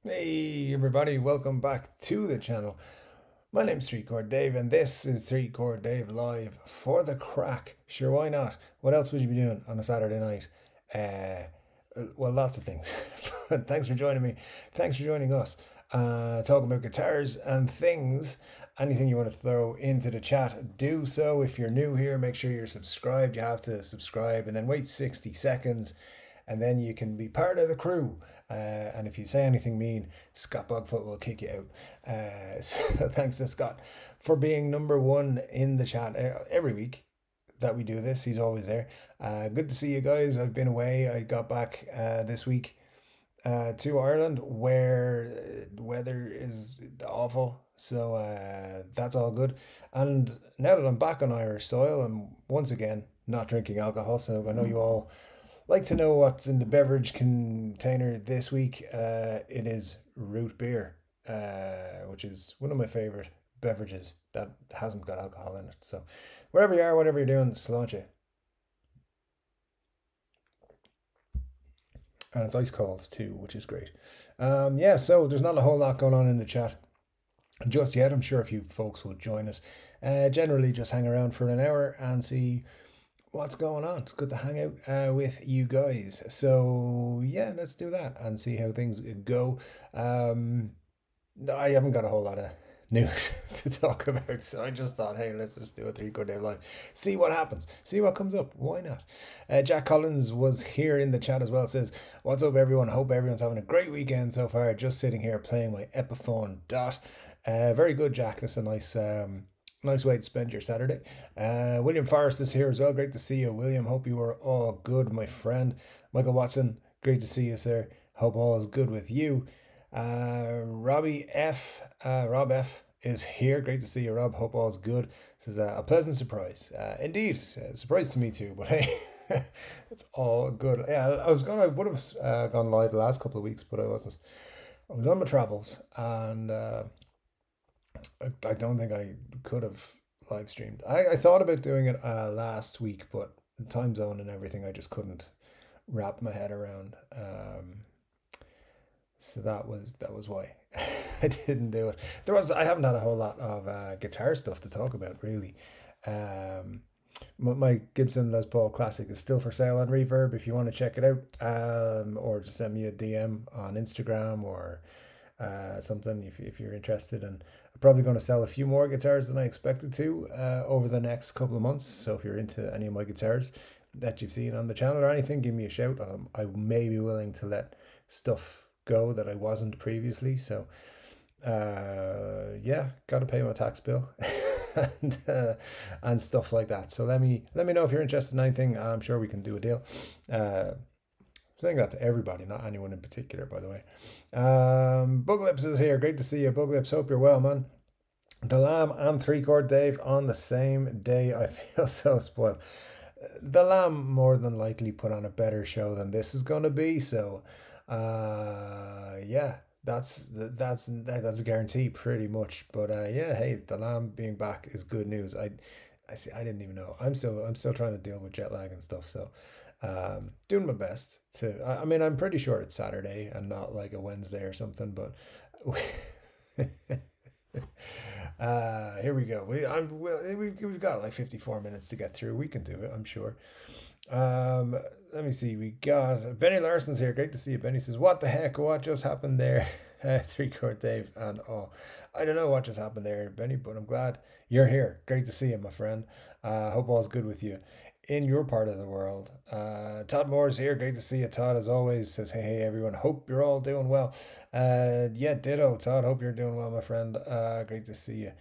Hey everybody, welcome back to the channel. My name's Chord Dave and this is Chord Dave live for the crack. Sure, why not? What else would you be doing on a Saturday night? Well, lots of things. But thanks for joining me. Thanks for joining us. Talking about guitars and things. Anything you want to throw into the chat, do so. If you're new here, make sure you're subscribed. You have to subscribe and then wait 60 seconds and then you can be part of the crew. And if you say anything mean, Scott Bogfoot will kick you out. So thanks to Scott for being number one in the chat every week that we do this. He's always there. Good to see you guys. I've been away. I got back this week to Ireland where the weather is awful. So that's all good. And now that I'm back on Irish soil, I'm once again not drinking alcohol. So I know you all like to know what's in the beverage container this week. It is root beer, which is one of my favorite beverages that hasn't got alcohol in it. So, wherever you are, whatever you're doing, sláinte. And it's ice cold too, which is great. Yeah, so there's not a whole lot going on in the chat just yet. I'm sure a few folks will join us. Generally, just hang around for an hour and see what's going on. It's good to hang out with you guys. So yeah, let's do that and see how things go. I haven't got a whole lot of news to talk about, so I just thought, hey, let's just do a 3 Chord Day live, see what happens, see what comes up. Why not? Jack Collins was here in the chat as well. Says, what's up everyone, hope everyone's having a great weekend so far. Just sitting here playing my Epiphone Dot. Very good, Jack. That's a nice way to spend your Saturday. William Forrest is here as well. Great to see you, William. Hope you are all good, my friend. Michael Watson, great to see you, sir. Hope all is good with you. Rob F is here. Great to see you, Rob. Hope all is good. This is a pleasant surprise. Indeed, a surprise to me too. But hey, it's all good. Yeah, I would have gone live the last couple of weeks, but I wasn't. I was on my travels, and I don't think I could have live streamed. I thought about doing it last week, but time zone and everything, I just couldn't wrap my head around. So that was why I didn't do it. I haven't had a whole lot of guitar stuff to talk about really. Um, my Gibson Les Paul Classic is still for sale on Reverb if you want to check it out, or just send me a DM on Instagram or something if you're interested. And I'm probably going to sell a few more guitars than I expected to over the next couple of months. So if you're into any of my guitars that you've seen on the channel or anything, give me a shout. I may be willing to let stuff go that I wasn't previously. So yeah, got to pay my tax bill and stuff like that. So let me know if you're interested in anything. I'm sure we can do a deal. Saying that to everybody, not anyone in particular, by the way. Buglips is here. Great to see you, Buglips. Hope you're well, man. The Lamb and 3 Chord Dave on the same day. I feel so spoiled. The Lamb more than likely put on a better show than this is going to be. So, yeah, that's a guarantee, pretty much. But yeah, hey, the Lamb being back is good news. I see. I didn't even know. I'm still trying to deal with jet lag and stuff. So, doing my best to. I mean, I'm pretty sure it's Saturday and not like a Wednesday or something. But here we go. We've got like 54 minutes to get through. We can do it, I'm sure. Let me see. We got Benny Larson's here. Great to see you. Benny says, "What the heck? What just happened there?" 3 Chord Dave and oh, I don't know what just happened there, Benny, but I'm glad you're here. Great to see you, my friend. Hope all's good with you in your part of the world. Todd Moore's here. Great to see you, Todd. As always, says, hey everyone. Hope you're all doing well. Yeah, ditto, Todd. Hope you're doing well, my friend. Great to see you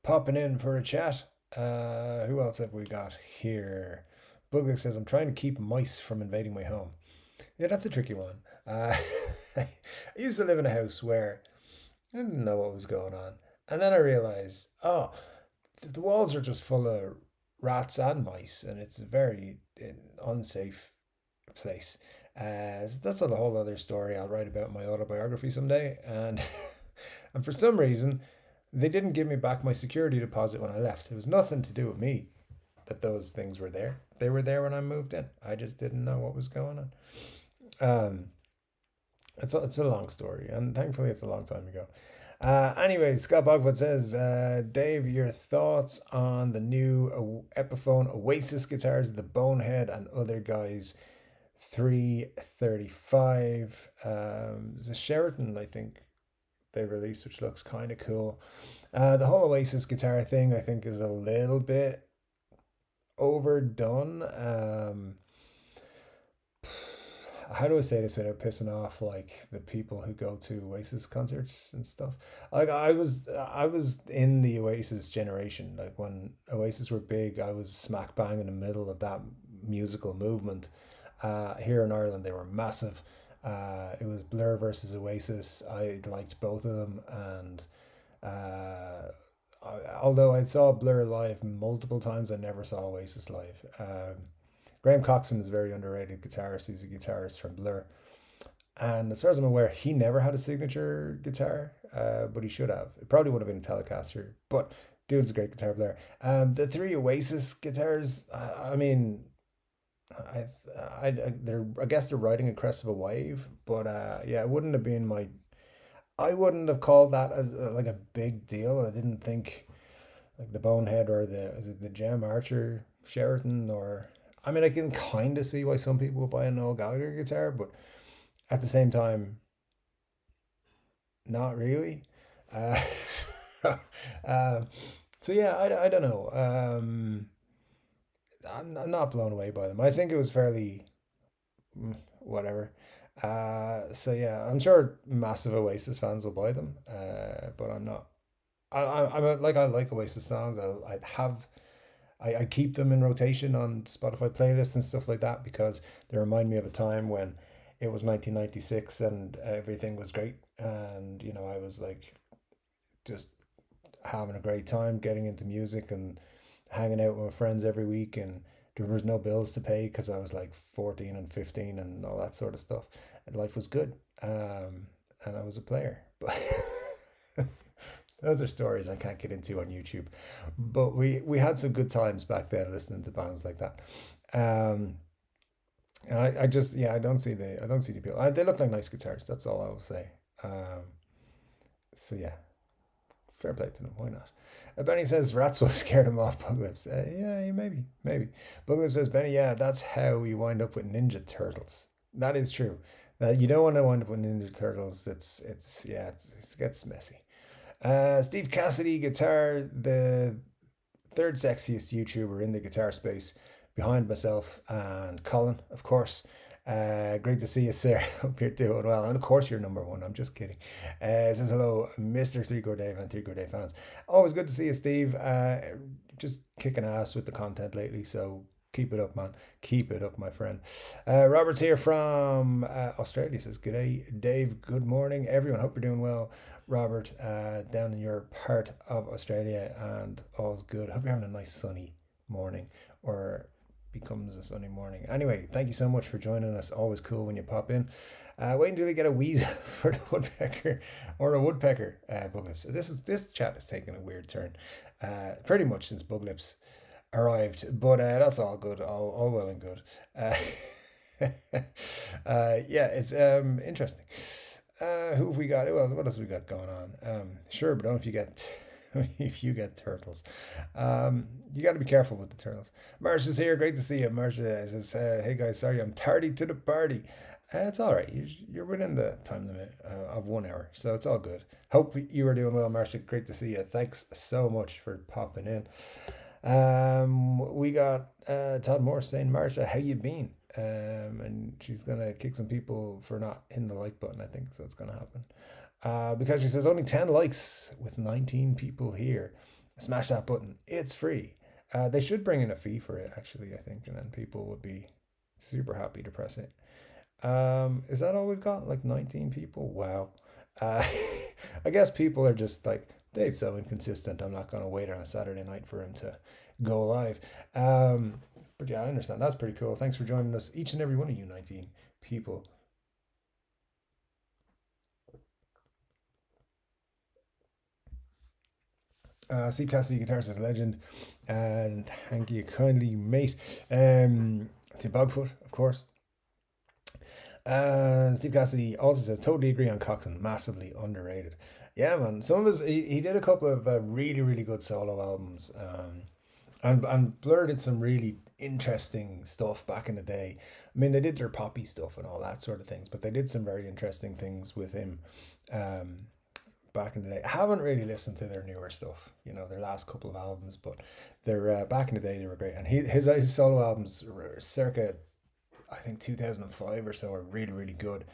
popping in for a chat. Who else have we got here? Bugly says, I'm trying to keep mice from invading my home. Yeah, that's a tricky one. I used to live in a house where I didn't know what was going on. And then I realized, oh, the walls are just full of rats and mice, and it's a very unsafe place. So that's a whole other story I'll write about in my autobiography someday. And and for some reason, they didn't give me back my security deposit when I left. It was nothing to do with me that those things were there. They were there when I moved in. I just didn't know what was going on. Um, It's a long story, and thankfully it's a long time ago. Anyway, Scott Bogwood says, Dave, your thoughts on the new Epiphone Oasis guitars, the Bonehead and other guys 335. It's a Sheraton, I think they released, which looks kind of cool. The whole Oasis guitar thing, I think, is a little bit overdone. How do I say this without pissing off like the people who go to Oasis concerts and stuff? Like I was in the Oasis generation. Like when Oasis were big, I was smack bang in the middle of that musical movement. Here in Ireland, they were massive. It was Blur versus Oasis. I liked both of them, and uh, although I saw Blur live multiple times, I never saw Oasis live. Graham Coxon is a very underrated guitarist. He's a guitarist from Blur. And as far as I'm aware, he never had a signature guitar, but he should have. It probably would have been a Telecaster, but dude's a great guitar player. The three Oasis guitars, I mean, I, I guess they're riding a crest of a wave, but yeah, it wouldn't have been my. I wouldn't have called that as like a big deal. I didn't think like the Bonehead or the is it the Gem Archer Sheraton or I mean I can kind of see why some people would buy a Noel Gallagher guitar, but at the same time, not really. Uh, uh, so yeah, I don't know. I'm not blown away by them. I think it was fairly whatever. So yeah, I'm sure massive Oasis fans will buy them, but I'm not. Like I like Oasis songs. I keep them in rotation on Spotify playlists and stuff like that because they remind me of a time when it was 1996 and everything was great, and I was like just having a great time getting into music and hanging out with my friends every week, and there was no bills to pay because I was like 14 and 15 and all that sort of stuff, and life was good. And I was a player, but those are stories I can't get into on YouTube. But we had some good times back then listening to bands like that. Um, and I just yeah I don't see the appeal. They look like nice guitars. That's all I will say. So yeah, fair play to them. Why not? Benny says rats will scare them off. Buglips. Yeah, maybe. Buglips says Benny. Yeah, that's how we wind up with Ninja Turtles. That is true. You don't want to wind up with Ninja Turtles. It's yeah, it gets messy. Steve Cassidy guitar, the third sexiest YouTuber in the guitar space, behind myself and Colin, of course. Great to see you, sir. Hope you're doing well. And of course, you're number one. I'm just kidding. Says hello, Mr. Three Chord Dave and Three Chord Dave fans. Always good to see you, Steve. Just kicking ass with the content lately. So keep it up, man. Keep it up, my friend. Robert's here from Australia. Says, good day, Dave. Good morning, everyone. Hope you're doing well. Robert, down in your part of Australia, and all's good. Hope you're having a nice sunny morning, or becomes a sunny morning. Anyway, thank you so much for joining us. Always cool when you pop in. Wait until you get a weasel for the woodpecker or a woodpecker Buglips. This chat is taking a weird turn, pretty much since Buglips arrived, but that's all good, all well and good. Yeah, it's interesting. Who have we got? What else we got going on? Sure, but don't if you get if you get turtles, you got to be careful with the turtles. Marsh is here. Great to see you. Marsh says, "Hey guys, sorry I'm tardy to the party. It's all right. You're within the time limit of 1 hour, so it's all good. Hope you are doing well, Marsh. Great to see you. Thanks so much for popping in. We got Todd Morse saying, Marsha, how you been? And she's gonna kick some people for not hitting the like button, I think. So it's gonna happen. Because she says only 10 likes with 19 people here. Smash that button. It's free. They should bring in a fee for it, actually, I think, and then people would be super happy to press it. Is that all we've got? Like 19 people? Wow. Uh, I guess people are just like, Dave's so inconsistent. I'm not going to wait on a Saturday night for him to go live. But yeah, I understand. That's pretty cool. Thanks for joining us, each and every one of you 19 people. Steve Cassidy, guitarist, is a legend. And thank you kindly, mate. To Bogfoot, of course. Steve Cassidy also says, totally agree on Coxon, massively underrated. Yeah, man. Some of his, he did a couple of really, really good solo albums. And Blur did some really interesting stuff back in the day. I mean, they did their poppy stuff and all that sort of things, but they did some very interesting things with him um, back in the day. I haven't really listened to their newer stuff, their last couple of albums, but they're back in the day they were great. And his solo albums, were circa I think 2005 or so, are really really good.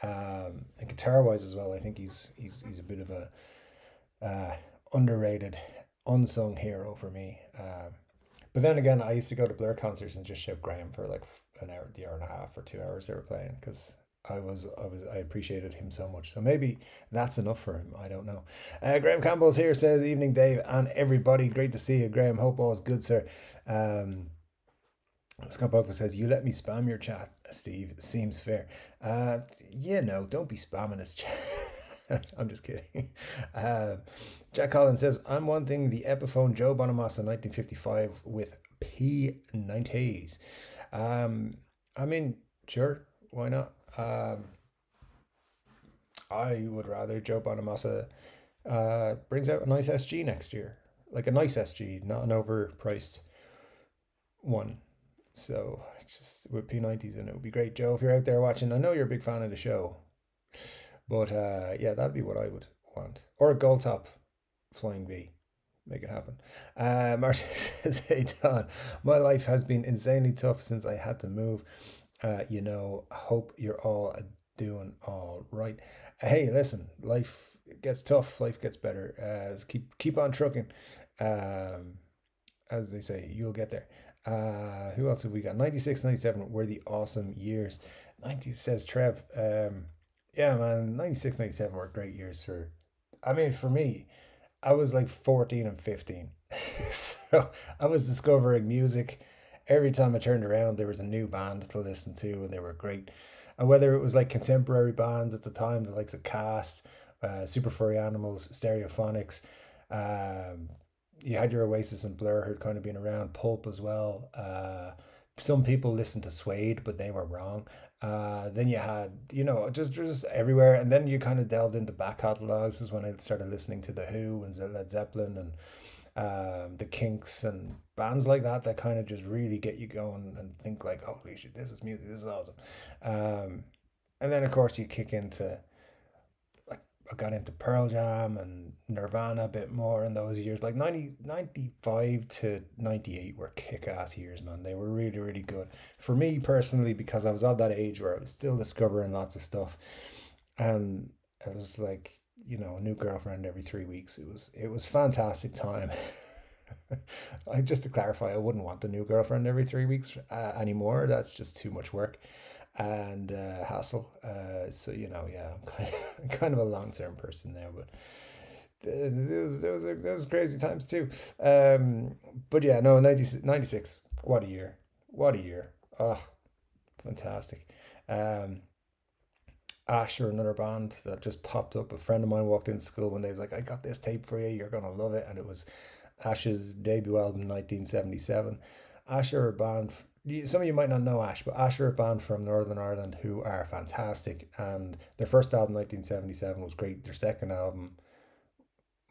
And guitar wise as well, I think he's a bit of a uh, underrated, unsung hero for me. But then again, I used to go to Blur concerts and just shout Graham for like an hour, the hour and a half or 2 hours they were playing, because I appreciated him so much. So maybe that's enough for him. I don't know. Graham Campbell's here, says evening Dave and everybody. Great to see you, Graham. Hope all is good, sir. Scott Bogford says, you let me spam your chat, Steve. Seems fair. Yeah, no, don't be spamming his chat. I'm just kidding. Uh, Jack Collins says, I'm wanting the Epiphone Joe Bonamassa 1955 with P90s. I mean, sure, why not? I would rather Joe Bonamassa brings out a nice SG next year. Like a nice SG, not an overpriced one. So it's just with P90s, and it would be great, Joe, if you're out there watching. I know you're a big fan of the show, but yeah, that'd be what I would want. Or a gold top flying V. Make it happen. Martin says, hey, Don, my life has been insanely tough since I had to move. Hope you're all doing all right. Hey, listen, life gets tough, life gets better. Keep on trucking. Um, as they say, you'll get there. Who else have we got? 96, 97 were the awesome years. 90 says Trev. Yeah, man, 96, 97 were great years I mean, for me, I was like 14 and 15. So I was discovering music. Every time I turned around, there was a new band to listen to, and they were great. And whether it was like contemporary bands at the time, the likes of Cast, Super Furry Animals, Stereophonics, um, you had your Oasis and Blur who'd kind of been around, Pulp as well. Some people listened to Suede, but they were wrong. Then you had, just everywhere, and then you kind of delved into back catalogs. This is when I started listening to the Who and Led Zeppelin and the Kinks and bands like that kind of just really get you going and think like, holy shit, this is music, this is awesome. Um, and then of course you kick into like I got into Pearl Jam and Nirvana a bit more in those years. Like 95 to 98 were kick ass years, man. They were really, really good. For me personally, because I was of that age where I was still discovering lots of stuff. And I was like, a new girlfriend every 3 weeks. It was fantastic time. I just to clarify, I wouldn't want the new girlfriend every 3 weeks anymore. That's just too much work and hassle. So yeah, I'm kind of a long term person now, but those crazy times too. But yeah, no, 96. What a year! What a year! Oh, fantastic. Um, Ash, or another band that just popped up. A friend of mine walked into school one day. He's like, "I got this tape for you. You're gonna love it." And it was Ash's debut album, 1977. Ash are a band. Some of you might not know Ash, but Ash are a band from Northern Ireland who are fantastic. And their first album, 1977, was great. Their second album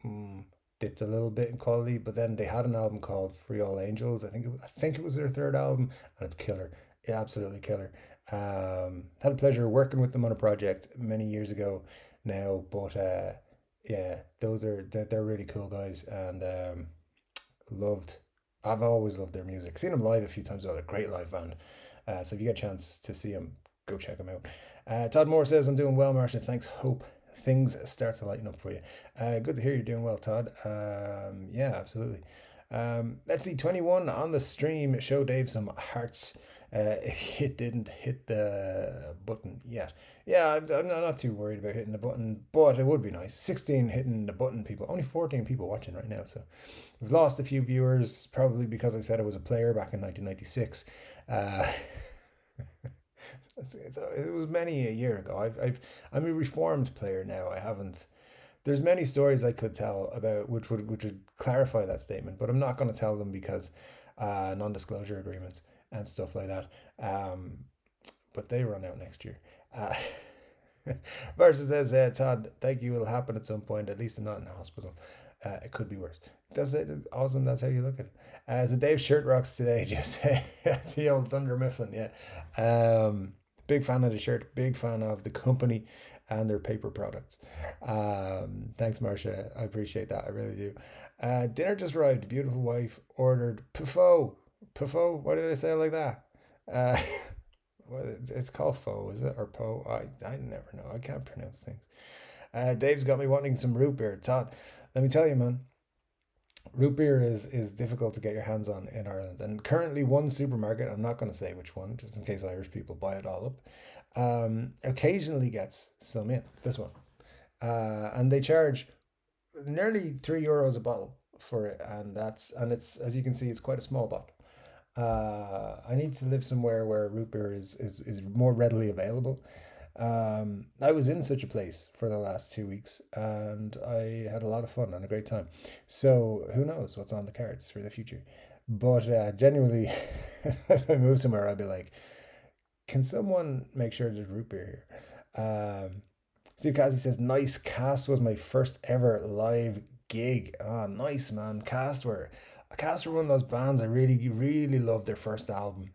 mm, dipped a little bit in quality, but then they had an album called Free All Angels. I think it was their third album, and it's killer. Yeah, absolutely killer. Had a pleasure working with them on a project many years ago now, but yeah, they're really cool guys, and loved. I've always loved their music. Seen them live a few times. They're a great live band. So if you get a chance to see them, go check them out. Todd Moore says, I'm doing well, Martin. Thanks. Hope things start to lighten up for you. Good to hear you're doing well, Todd. Yeah, absolutely. Let's see, 21 on the stream. Show Dave some hearts. If it didn't hit the button yet. Yeah, I'm not too worried about hitting the button, but it would be nice. 16 hitting the button people. Only 14 people watching right now, so we've lost a few viewers, probably because I said I was a player back in 1996. Uh, it was many a year ago. I'm a reformed player now. I haven't. There's many stories I could tell about which would clarify that statement, but I'm not going to tell them because non-disclosure agreements and stuff like that. But they run out next year. Uh, Versus says, Todd, thank you. Will happen at some point, at least not in the hospital. It could be worse. That's it. It's awesome. That's how you look at it. So Dave Shirt rocks today. Just the old Thunder Mifflin. Yeah. Big fan of the shirt. Big fan of the company and their paper products. Thanks, Marcia. I appreciate that. I really do. Dinner just arrived. Beautiful wife ordered pho. Pho. Why did I say it like that? Uh, well, it's called pho, is it? Or po? I never know. I can't pronounce things. Dave's got me wanting some root beer. Todd, let me tell you, man, root beer is difficult to get your hands on in Ireland. And currently, one supermarket, I'm not going to say which one, just in case Irish people buy it all up, occasionally gets some in. This one. And they charge nearly €3 a bottle for it. And it's, as you can see, it's quite a small bottle. I need to live somewhere where root beer is more readily available. I was in such a place for the last 2 weeks and I had a lot of fun and a great time. So who knows what's on the cards for the future? But genuinely, if I move somewhere, I'd be like, can someone make sure there's root beer here? Steve Cassie says, nice. Cast was my first ever live gig. Ah, nice, man. Cast were one of those bands I really, really loved their first album.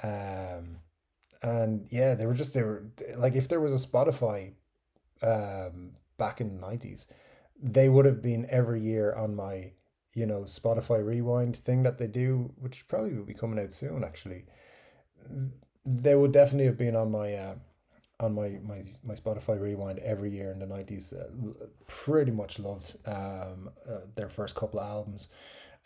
Um, and yeah, they were like, if there was a Spotify back in the 90s, they would have been every year on my, Spotify Rewind thing that they do, which probably will be coming out soon, actually. They would definitely have been on my Spotify Rewind every year in the 90s. Pretty much loved their first couple of albums.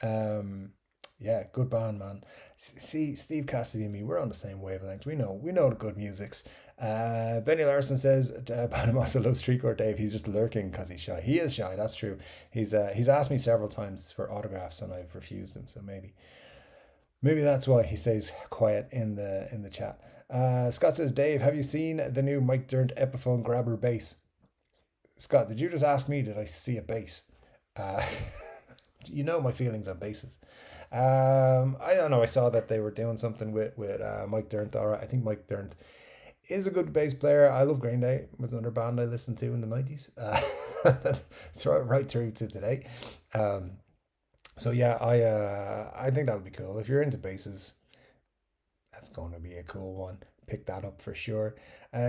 Um, yeah, good band, man. See, Steve Cassidy and me, we're on the same wavelength. We know the good musics. Benny Larson says, Panamasa loves Street Court Dave. He's just lurking because he's shy. He is shy, that's true. He's asked me several times for autographs and I've refused him. So maybe that's why he stays quiet in the chat. Scott says, Dave, have you seen the new Mike Dirnt Epiphone Grabber bass? Scott, did you just ask me, did I see a bass? Uh, you know my feelings on basses. I don't know. I saw that they were doing something with Mike Dirnt. All right, I think Mike Dirnt is a good bass player. I love Green Day. It was another band I listened to in the 90s. It's right through to today. Um, so yeah, I think that would be cool. If you're into basses, that's going to be a cool one. Pick that up for sure.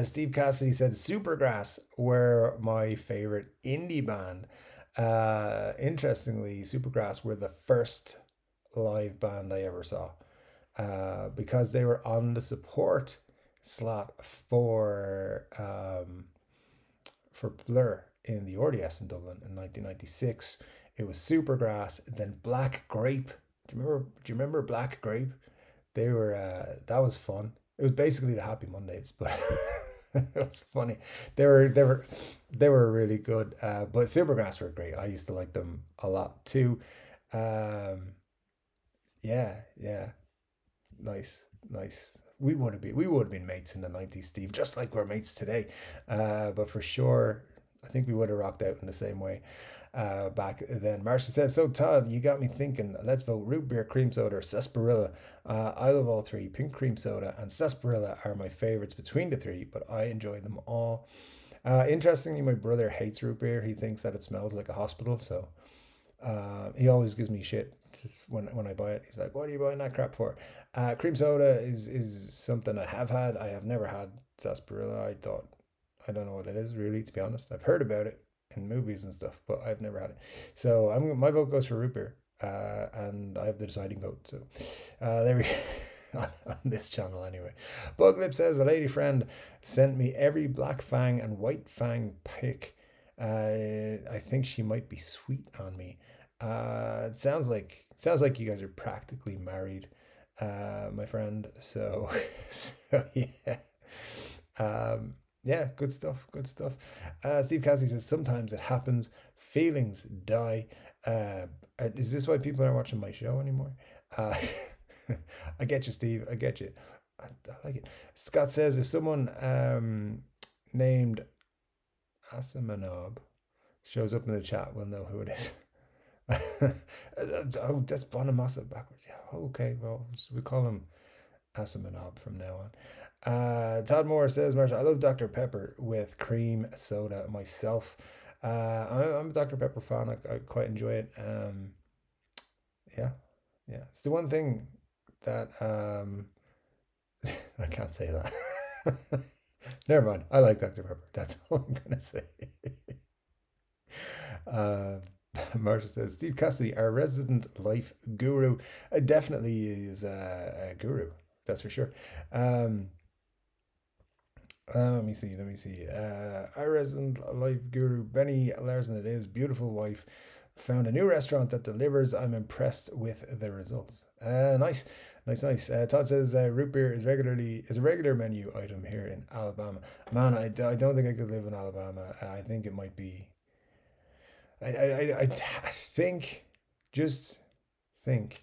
Steve Cassidy said Supergrass were my favorite indie band. Interestingly, Supergrass were the first live band I ever saw because they were on the support slot for Blur in the RDS in Dublin in 1996. It was Supergrass, then Black Grape. Do you remember Black Grape? They were that was fun. It was basically the Happy Mondays, but it was funny. They were really good. But Supergrass were great. I used to like them a lot too. Um, yeah, yeah, nice, nice. We would have been mates in the 90s, Steve, just like we're mates today. But for sure, I think we would have rocked out in the same way back then. Marcia says, so Todd, you got me thinking. Let's vote root beer, cream soda, or sarsaparilla. I love all three. Pink cream soda and sarsaparilla are my favorites between the three, but I enjoy them all. Interestingly, my brother hates root beer. He thinks that it smells like a hospital, so he always gives me shit when I buy it. He's like, "What are you buying that crap for?" Cream soda is something I have had. I have never had sarsaparilla. I don't know what it is really, to be honest. I've heard about it in movies and stuff, but I've never had it. So my vote goes for root beer, and I have the deciding vote. So there we on this channel anyway. Buglip says a lady friend sent me every black fang and white fang pick. I think she might be sweet on me. It sounds like you guys are practically married, my friend. So so yeah. Yeah, good stuff. Good stuff. Steve Cassie says sometimes it happens. Feelings die. Is this why people aren't watching my show anymore? Uh, I get you, Steve. I get you. I like it. Scott says if someone named Asimanob shows up in the chat, we'll know who it is. Oh, that's Bonamassa backwards. Yeah. Okay. Well, so we call him. Asimanob from now on. Todd Moore says, Marshall, I love Dr. Pepper with cream soda myself. I'm a Dr. Pepper fan. I quite enjoy it. Yeah, yeah. It's the one thing that I can't say that. Never mind. I like Dr. Pepper. That's all I'm gonna say. Uh, Marcia says Steve Cassidy, our resident life guru, definitely is a guru. That's for sure. Um, let me see. Let me see. Our resident life guru, Benny Larson, it is beautiful wife. Found a new restaurant that delivers. I'm impressed with the results. Nice, nice, nice. Todd says root beer is a regular menu item here in Alabama. Man, I don't think I could live in Alabama. I think it might be. I think, just think,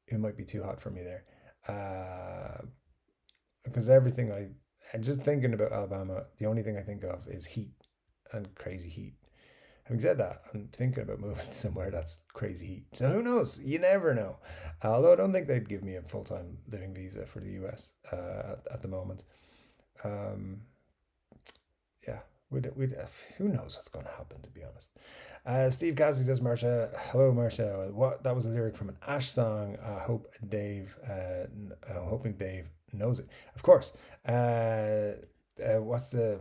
it might be too hot for me there. Uh, because everything and just thinking about Alabama, the only thing I think of is heat and crazy heat. Having said that, I'm thinking about moving somewhere that's crazy heat. So who knows? You never know. Although I don't think they'd give me a full time living visa for the US at the moment. Um, yeah, we'd, who knows what's going to happen, to be honest. Steve Cassidy says, Marcia, hello, Marcia. What That was a lyric from an Ash song. I'm hoping Dave knows it. Of course. What's the?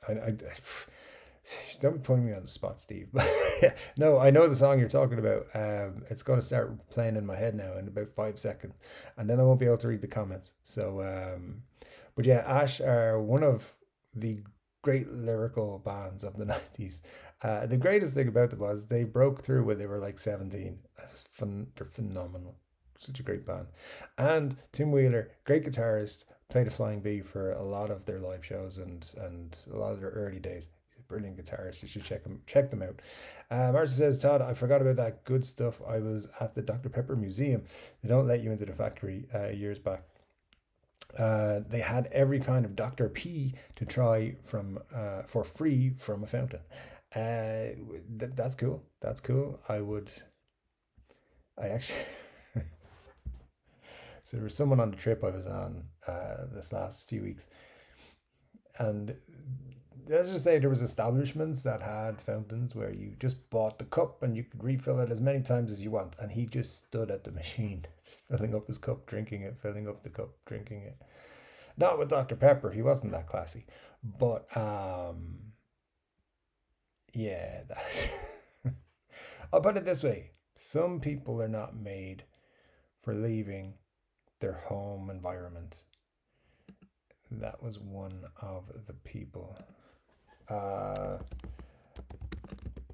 I don't be putting me on the spot, Steve. But yeah, no, I know the song you're talking about. It's going to start playing in my head now in about 5 seconds, and then I won't be able to read the comments. So, but yeah, Ash are one of the great lyrical bands of the 90s. The greatest thing about them was they broke through when they were like 17. It's fun, they're phenomenal. Such a great band. And Tim Wheeler, great guitarist, played a flying B for a lot of their live shows and a lot of their early days. He's a brilliant guitarist. You should check them out. Marcia says, Todd, I forgot about that good stuff. I was at the Dr. Pepper Museum. They don't let you into the factory years back. They had every kind of Dr. P to try from for free from a fountain. That's cool. That's cool. I actually, so there was someone on the trip I was on this last few weeks, and let's just say there was establishments that had fountains where you just bought the cup and you could refill it as many times as you want, and he just stood at the machine, just filling up his cup, drinking it, filling up the cup, drinking it. Not with Dr. Pepper, he wasn't that classy, but yeah. I'll put it this way: some people are not made for leaving their home environment. That was one of the people. Uh,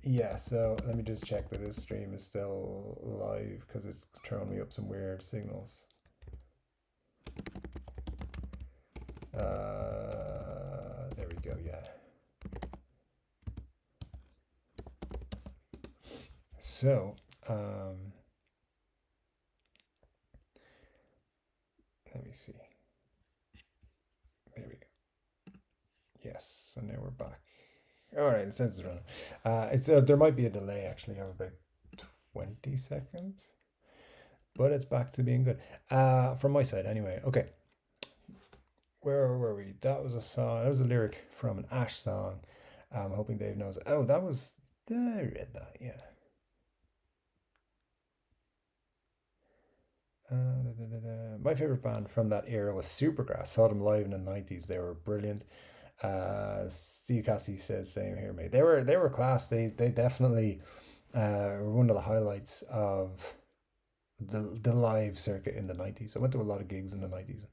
yeah, so let me just check that this stream is still live because it's throwing me up some weird signals. There we go, yeah. So, let me see. There we go. Yes, so now we're back. All right, it says it's running. There might be a delay actually of about 20 seconds, but it's back to being good. From my side anyway. Okay, where were we? That was a song. That was a lyric from an Ash song. I'm hoping Dave knows it. Oh, that was. I read that. Yeah. My favorite band from that era was Supergrass. Saw them live in the 90s. They were brilliant. Steve Cassie says same here, mate. They were class. They definitely were one of the highlights of the live circuit in the 90s. I went to a lot of gigs in the 90s.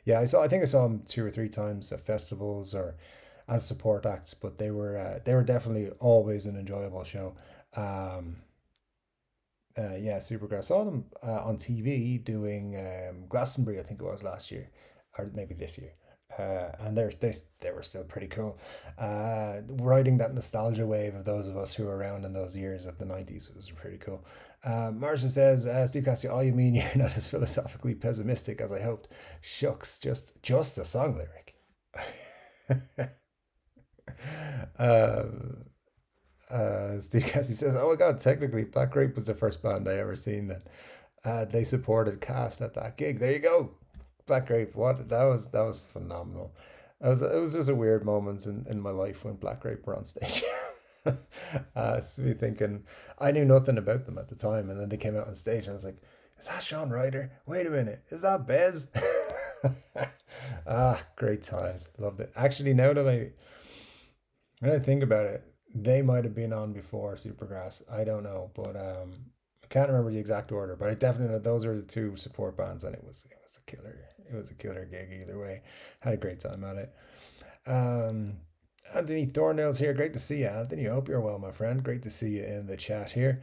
Yeah, I think I saw them 2 or 3 times at festivals or as support acts, but they were definitely always an enjoyable show. Um, yeah, Supergrass. Saw them on TV doing Glastonbury, I think it was last year, or maybe this year. And they were still pretty cool. Riding that nostalgia wave of those of us who were around in those years of the 90s was pretty cool. Marcia says, Steve Cassie, all you mean you're not as philosophically pessimistic as I hoped. Shucks, just a song lyric. um, Steve Cassie says, "Oh my God, technically, Black Grape was the first band I ever seen." Then, They supported Cast at that gig. There you go. Black Grape. What that was phenomenal. It was just a weird moment in my life when Black Grape were on stage. So me thinking I knew nothing about them at the time, and then they came out on stage, and I was like, "Is that Sean Ryder? Wait a minute, is that Bez?" Great times. Loved it. Actually, now that when I think about it, they might have been on before Supergrass. I don't know, but I can't remember the exact order. But I definitely know those are the two support bands, and it was a killer. It was a killer gig either way. Had a great time at it. Um, Anthony Thornell's here. Great to see you, Anthony. I hope you're well, my friend. Great to see you in the chat here.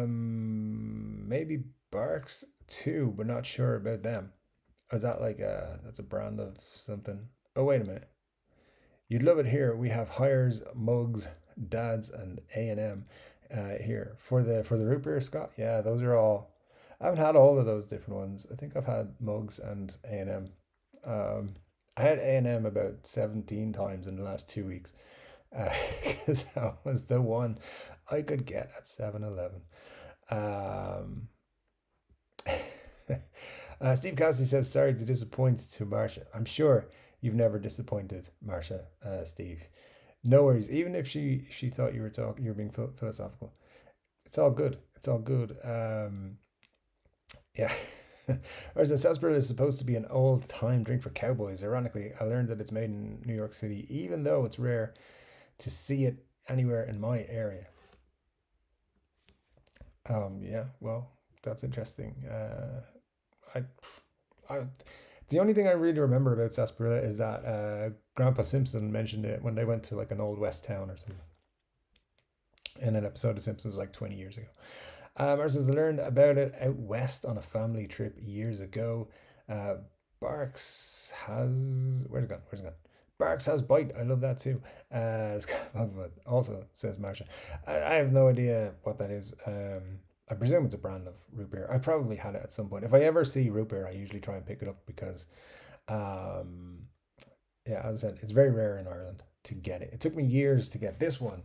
Maybe Barks too, but not sure about them. Is that like that's a brand of something? Oh, wait a minute. You'd love it here. We have hires, mugs, dads, and A&M here for the root beer, Scott. Yeah, those are all. I haven't had all of those different ones. I think I've had mugs and A&M. I had A&M about 17 times in the last 2 weeks because that was the one I could get at 7-Eleven. Um, Steve Cassidy says, sorry to disappoint to Marsha. I'm sure you've never disappointed Marsha, Steve. No worries. Even if she thought you were being philosophical, it's all good. It's all good. Yeah. Whereas the sarsaparilla is supposed to be an old time drink for cowboys. Ironically, I learned that it's made in New York City, even though it's rare to see it anywhere in my area. Yeah, well, that's interesting. I, I, the only thing I really remember about sarsaparilla is that Grandpa Simpson mentioned it when they went to like an old west town or something in an episode of Simpsons like 20 years ago. Versus I learned about it out west on a family trip years ago. Uh, Barks has where's it gone? Where's it gone? Barks has bite. I love that too. Also says Marsha. I have no idea what that is. I presume it's a brand of root beer. I probably had it at some point. If I ever see root beer, I usually try and pick it up because, um, yeah, as I said, it's very rare in Ireland to get it. It took me years to get this one,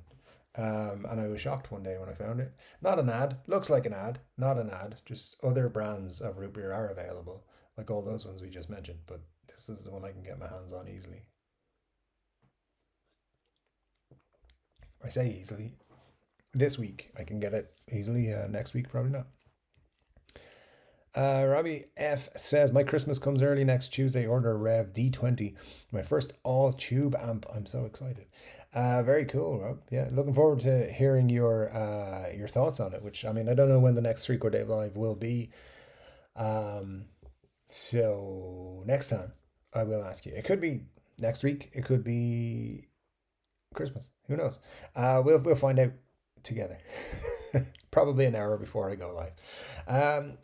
and I was shocked one day when I found it. Not an ad. Looks like an ad. Not an ad. Just other brands of root beer are available, like all those ones we just mentioned. But this is the one I can get my hands on easily. I say easily. This week I can get it easily. Next week probably not. Robbie F says my Christmas comes early next Tuesday. Order a Rev D20, my first all tube amp. I'm so excited. Very cool, Rob. Yeah, looking forward to hearing your thoughts on it. Which I mean, I don't know when the next 3 Chord Dave live will be. Um, so next time I will ask you. It could be next week. It could be Christmas. Who knows? We'll find out together. Probably an hour before I go live.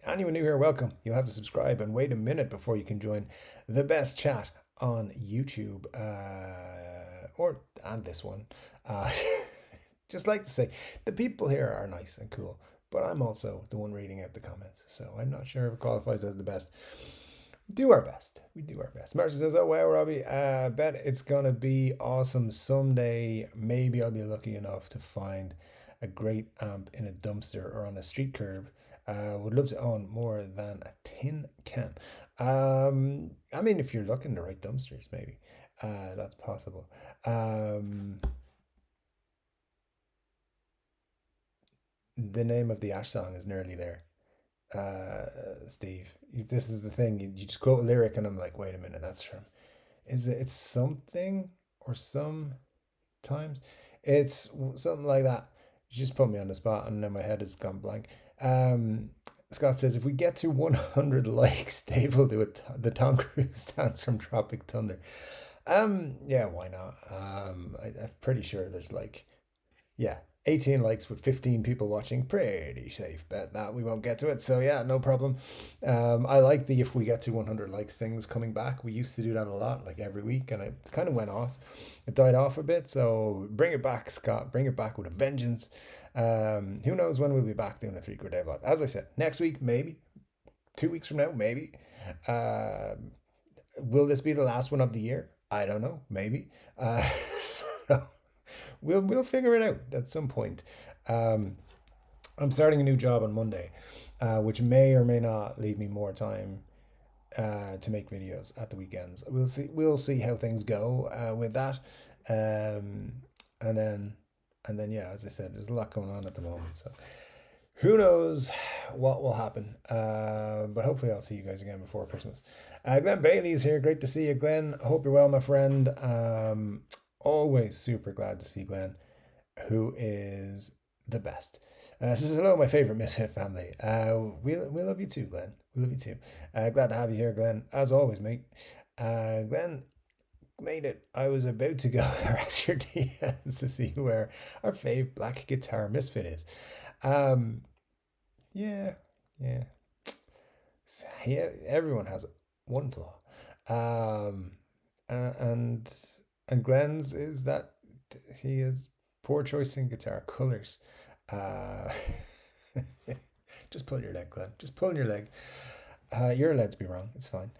Anyone new here, welcome. You'll have to subscribe and wait a minute before you can join the best chat on YouTube, and this one. Uh, just like to say, the people here are nice and cool, but I'm also the one reading out the comments, so I'm not sure if it qualifies as the best. Do our best. We do our best. Marcia says, "Oh wow, Robbie, bet it's gonna be awesome someday. Maybe I'll be lucky enough to find a great amp in a dumpster or on a street curb. Would love to own more than a tin can. I mean, if you're looking the right dumpsters, maybe that's possible. The name of the Ash song is nearly there. Steve, this is the thing. You just quote a lyric, and I'm like, wait a minute, that's from. Is it? It's something or sometimes. It's something like that. You just put me on the spot, and then my head has gone blank. Um, Scott says, if we get to 100 likes, Dave will do it. The Tom Cruise dance from Tropic Thunder. Yeah, why not? I'm pretty sure there's like, yeah, 18 likes with 15 people watching. Pretty safe bet that we won't get to it. So yeah, no problem. I like the if we get to 100 likes things coming back. We used to do that a lot, like every week, and it kind of went off. It died off a bit. So bring it back, Scott. Bring it back with a vengeance. Who knows when we'll be back doing a 3 Chord Dave live? As I said, next week, maybe. 2 weeks from now, maybe. Will this be the last one of the year? I don't know. Maybe. So we'll figure it out at some point. Um, I'm starting a new job on Monday, which may or may not leave me more time to make videos at the weekends. We'll see. We'll see how things go with that, um, and then yeah, as I said, there's a lot going on at the moment. So who knows what will happen? But hopefully, I'll see you guys again before Christmas. Glenn Bailey's here. Great to see you, Glenn. Hope you're well, my friend. Always super glad to see Glenn, who is the best. Says hello, my favorite Misfit family. We love you too, Glenn. We love you too. Glad to have you here, Glenn. As always, mate. Glenn made it. I was about to go harass your DMs to see where our fave black guitar Misfit is. Um, yeah, yeah, yeah. Everyone has one flaw. Um, and Glenn's is that he is poor choice in guitar colors. Uh, just pull your leg, Glenn. Just pull your leg. You're allowed to be wrong. It's fine.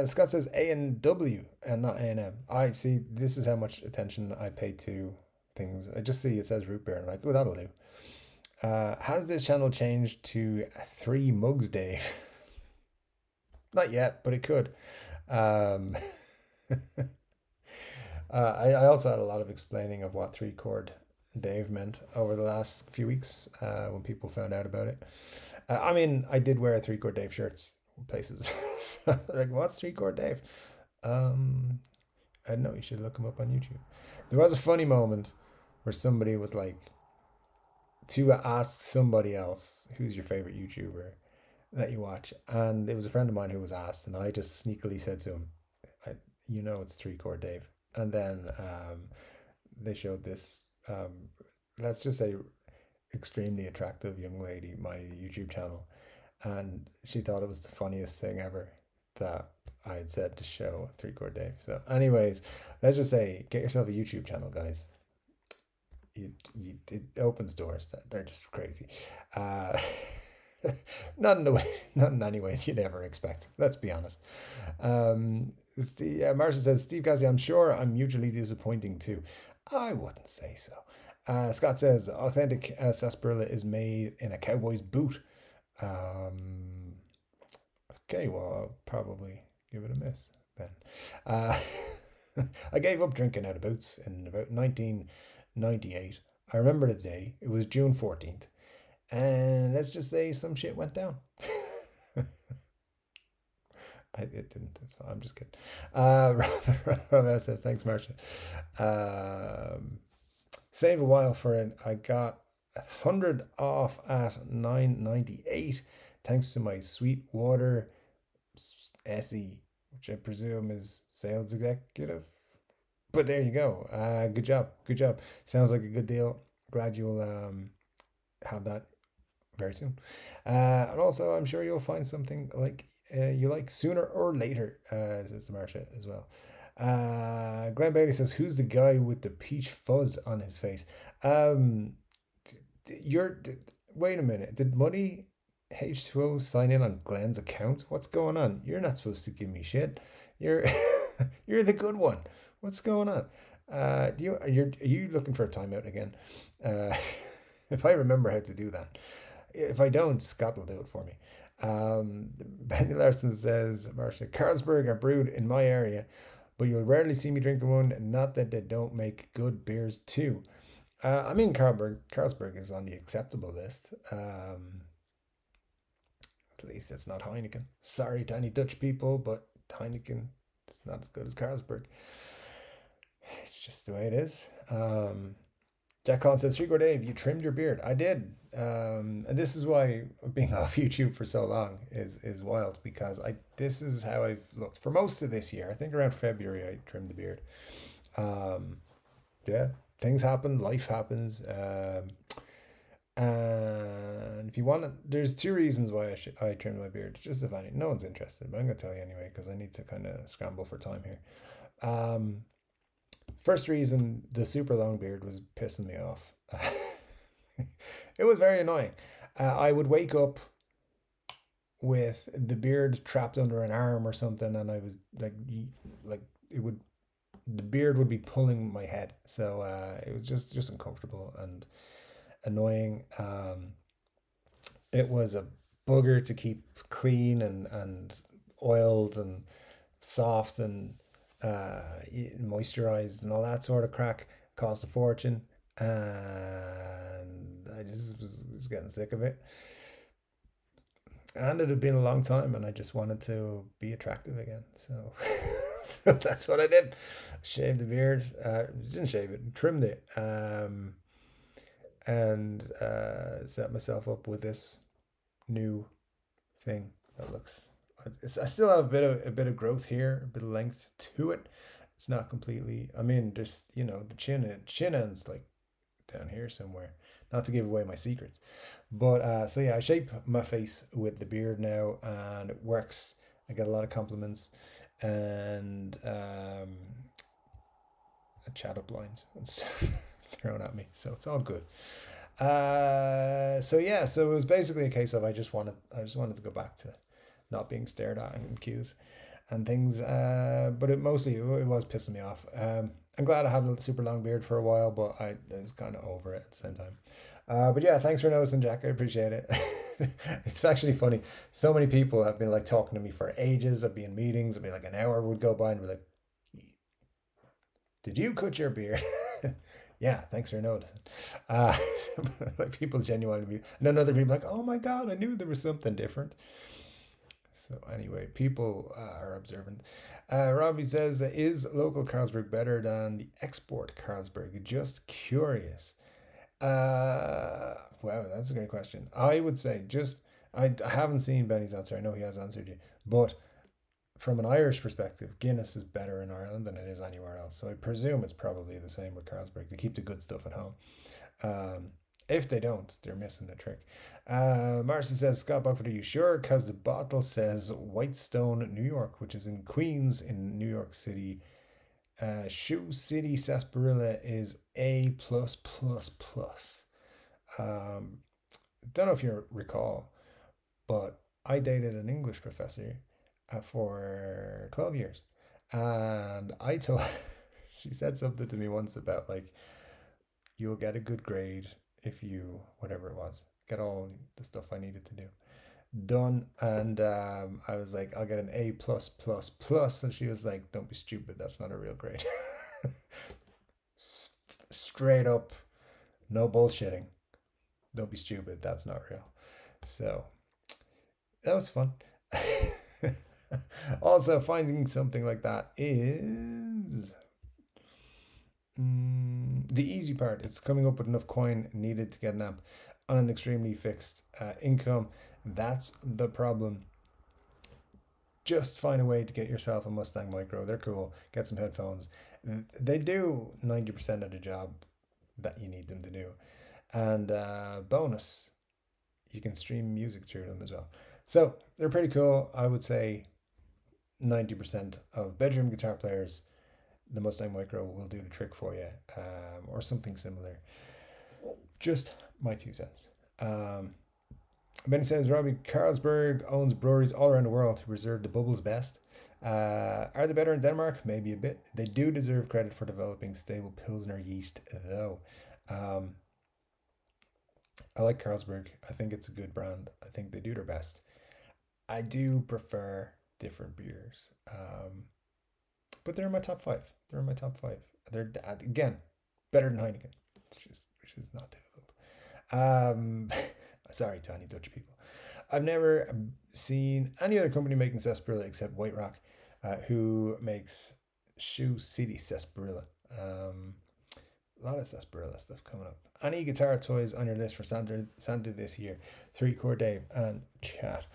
Scott says A and W and not A and M. I see. This is how much attention I pay to things. I just see it says root beer. I'm like, oh, that'll do. Has this channel changed to 3 mugs, Dave? Not yet, but it could. Um, I also had a lot of explaining of what 3 chord Dave meant over the last few weeks when people found out about it. I mean, I did wear 3 chord Dave shirts places. So, like, what's 3 chord Dave? I don't know. You should look him up on YouTube. There was a funny moment where somebody was like, to ask somebody else, who's your favorite YouTuber that you watch? And it was a friend of mine who was asked, and I just sneakily said to him, it's 3 chord Dave. And then they showed this, let's just say, extremely attractive young lady my YouTube channel, and she thought it was the funniest thing ever that I had said to show 3 chord Dave. So, anyways, let's just say, get yourself a YouTube channel, guys. It opens doors that they're just crazy. Uh, not in any ways you'd ever expect. Let's be honest. Marcia says, Steve Cassie, I'm sure I'm mutually disappointing too. I wouldn't say so. Scott says, authentic sarsaparilla is made in a cowboy's boot. Okay, well, I'll probably give it a miss then. I gave up drinking out of boots in about 1998. I remember the day. It was June 14th. And let's just say some shit went down. It didn't. I'm just kidding. Robert says, thanks, Marcia. Save a while for it. I got 100 off at $9.98 thanks to my Sweetwater SE, which I presume is sales executive. But there you go. Good job. Good job. Sounds like a good deal. Glad you'll have that very soon. And also, I'm sure you'll find something like you like sooner or later, says Marcia as well. Glenn Bailey says, who's the guy with the peach fuzz on his face? Wait a minute. Did Money H2O sign in on Glenn's account? What's going on? You're not supposed to give me shit. You're you're the good one. What's going on? Are you looking for a timeout again? If I remember how to do that. If I don't, Scott will do it for me. Benny Larson says, Marcia, Carlsberg are brewed in my area, but you'll rarely see me drinking one. Not that they don't make good beers too. I mean, Carlsberg is on the acceptable list. At least it's not Heineken. Sorry to any Dutch people, but Heineken is not as good as Carlsberg. It's just the way it is. Jack Collins says, 3 chord Dave, you trimmed your beard. I did. And this is why being off YouTube for so long is wild, because this is how I've looked for most of this year. I think around February I trimmed the beard. Yeah, things happen, life happens. And if you want to, there's 2 reasons why I trimmed my beard. Just if no one's interested, but I'm going to tell you anyway, because I need to kind of scramble for time here. First reason, the super long beard was pissing me off. It was very annoying. I would wake up with the beard trapped under an arm or something, and I was like the beard would be pulling my head. So it was just uncomfortable and annoying. It was a booger to keep clean and oiled and soft and moisturized and all that sort of crack. Cost a fortune, and I just was getting sick of it. And it had been a long time, and I just wanted to be attractive again. So, so that's what I did. Shaved the beard. Didn't shave it, trimmed it, and set myself up with this new thing that looks. I still have a bit of growth here, a bit of length to it. It's not completely. I mean, just the chin ends like down here somewhere. Not to give away my secrets, but so yeah, I shape my face with the beard now, and it works. I get a lot of compliments, and chat up lines and stuff thrown at me, so it's all good. So yeah, so it was basically a case of I just wanted to go back to not being stared at in queues and things. But it was pissing me off. I'm glad I had a super long beard for a while, but I was kind of over it at the same time. But yeah, thanks for noticing, Jack. I appreciate it. It's actually funny. So many people have been like talking to me for ages. I'd be in meetings. I'd be like an hour would go by and be like, "Did you cut your beard?" Yeah, thanks for noticing. Uh, like people genuinely be, and then other people like, "Oh my god, I knew there was something different." So anyway, people are observant. Robbie says, "Is local Carlsberg better than the export Carlsberg? Just curious." Wow, that's a great question. I would say I haven't seen Benny's answer. I know he has answered you, but from an Irish perspective, Guinness is better in Ireland than it is anywhere else. So I presume it's probably the same with Carlsberg. They keep the good stuff at home. Um, if they don't, they're missing the trick. Marcy says, Scott Buckford, are you sure? Because the bottle says Whitestone, New York, which is in Queens in New York City. Shoe City Sarsaparilla is A plus plus plus. Um, don't know if you recall, but I dated an English professor for 12 years. And I told, she said something to me once about like, you'll get a good grade if you, whatever it was, get all the stuff I needed to do done. And I was like, I'll get an A plus plus plus. And she was like, don't be stupid. That's not a real grade. Straight up, no bullshitting. Don't be stupid. That's not real. So that was fun. Also, finding something like that is the easy part. It's coming up with enough coin needed to get an amp on an extremely fixed income. That's the problem. Just find a way to get yourself a Mustang Micro. They're cool. Get some headphones. They do 90% of the job that you need them to do. And bonus, you can stream music through them as well. So they're pretty cool. I would say 90% of bedroom guitar players, the Mustang Micro will do the trick for you, or something similar. Just my 2 cents. Benny says, Robbie, Carlsberg owns breweries all around the world who reserve the bubbles best. Are they better in Denmark? Maybe a bit. They do deserve credit for developing stable Pilsner yeast, though. Um, I like Carlsberg. I think it's a good brand. I think they do their best. I do prefer different beers. But they're in my top five. They're in my top five. They're again better than Heineken, which is not difficult. Um, sorry to any Dutch people. I've never seen any other company making sarsaparilla except White Rock, who makes Shoe City sarsaparilla. A lot of sarsaparilla stuff coming up. Any guitar toys on your list for Santa this year? Three Chord Dave and chat.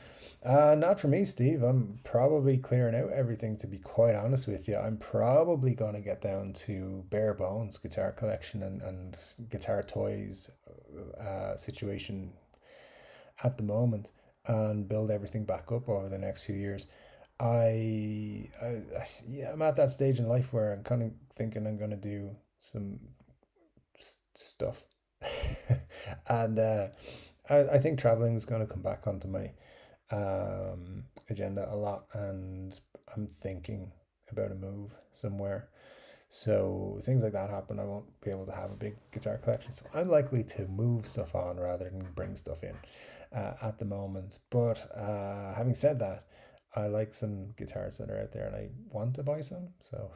Not for me, Steve. I'm probably clearing out everything, to be quite honest with you. I'm probably going to get down to bare bones guitar collection and guitar toys situation at the moment, and build everything back up over the next few years. Yeah, I'm at that stage in life where I'm kind of thinking I'm going to do some stuff. And I think traveling is going to come back onto my agenda a lot, and I'm thinking about a move somewhere. So things like that happen, I won't be able to have a big guitar collection. So I'm likely to move stuff on rather than bring stuff in. at the moment. But having said that, I like some guitars that are out there, and I want to buy some. So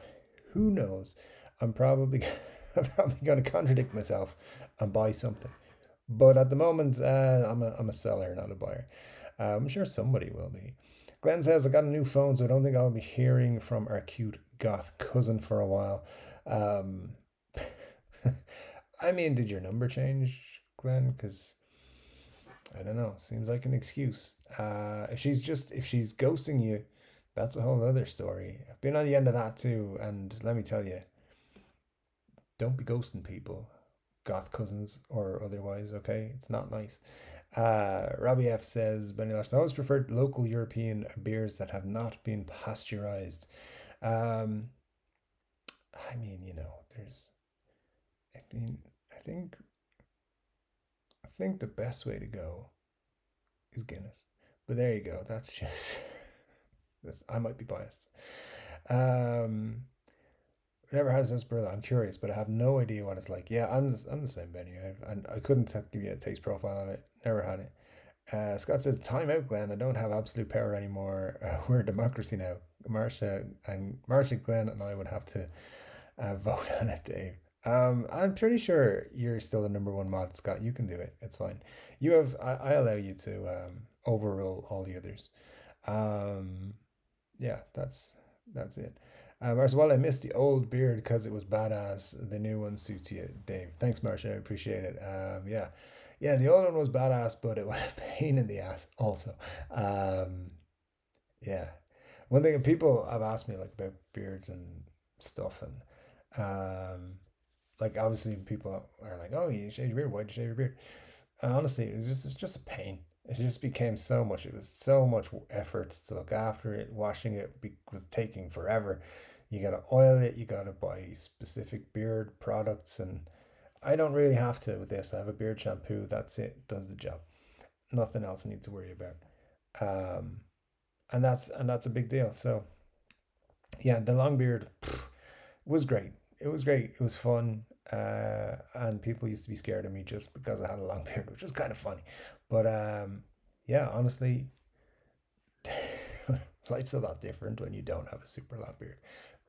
who knows? I'm probably I'm probably going to contradict myself and buy something. But at the moment, I'm a seller, not a buyer. I'm sure somebody will be. Glenn says, I got a new phone, so I don't think I'll be hearing from our cute goth cousin for a while. Um, I mean, did your number change, Glenn? Because I don't know. Seems like an excuse. If she's ghosting you, that's a whole other story. I've been on the end of that too, and let me tell you, don't be ghosting people, goth cousins or otherwise. Okay, it's not nice. Robbie F says, Benny Lash, I always preferred local European beers that have not been pasteurized. Um, I mean, there's, I mean, I think, I think the best way to go is Guinness. But there you go. That's just, this. I might be biased. Um, never had a sarsaparilla. I'm curious, but I have no idea what it's like. Yeah, I'm the same, Benny. And I couldn't give you a taste profile of it. Never had it. Scott says, "Time out, Glenn. I don't have absolute power anymore. We're a democracy now." Marsha, Glenn, and I would have to vote on it, Dave. I'm pretty sure you're still the number one mod, Scott. You can do it. It's fine. I allow you to overrule all the others. Um, yeah, that's it. Marsha, while I missed the old beard because it was badass, the new one suits you, Dave. Thanks, Marsha. I appreciate it. Yeah, yeah, the old one was badass, but it was a pain in the ass also. Um, yeah, one thing people have asked me like about beards and stuff, and um, like obviously people are like, "Oh, you shave your beard? Why'd you shave your beard?" And honestly, it's just a pain. It just became so much. It was so much effort to look after it. Washing it was taking forever. You gotta oil it. You gotta buy specific beard products, and I don't really have to with this. I have a beard shampoo. That's it. Does the job. Nothing else I need to worry about. Um, and that's a big deal. So yeah, the long beard was great. It was great. It was fun. And people used to be scared of me just because I had a long beard, which was kind of funny. But yeah, honestly, life's a lot different when you don't have a super long beard.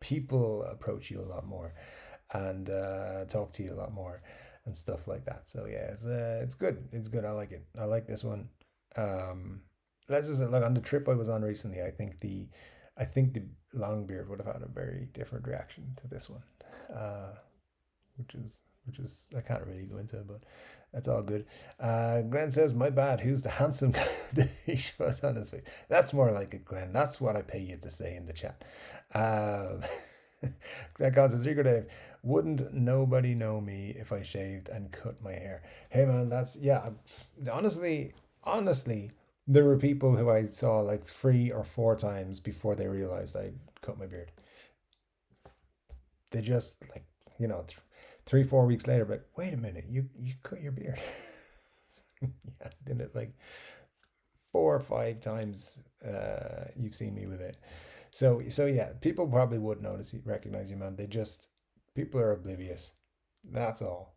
People approach you a lot more and talk to you a lot more and stuff like that. So yeah, it's good. It's good. I like it. I like this one. Um, let's just look on the trip I was on recently. I think the long beard would have had a very different reaction to this one. Uh, which is I can't really go into, but that's all good. Glenn says, "My bad. Who's the handsome guy?" He shows on his face. That's more like it, Glenn. That's what I pay you to say in the chat. Um, that God says, "Rico Dave, wouldn't nobody know me if I shaved and cut my hair?" Hey man, that's yeah. Honestly, there were people who I saw like 3 or 4 times before they realized I cut my beard. They just like you know 3 4 weeks later, but wait a minute, you cut your beard. Yeah, did it like 4 or 5 times. You've seen me with it, so yeah, people probably would notice you, recognize you, man. They just people are oblivious. That's all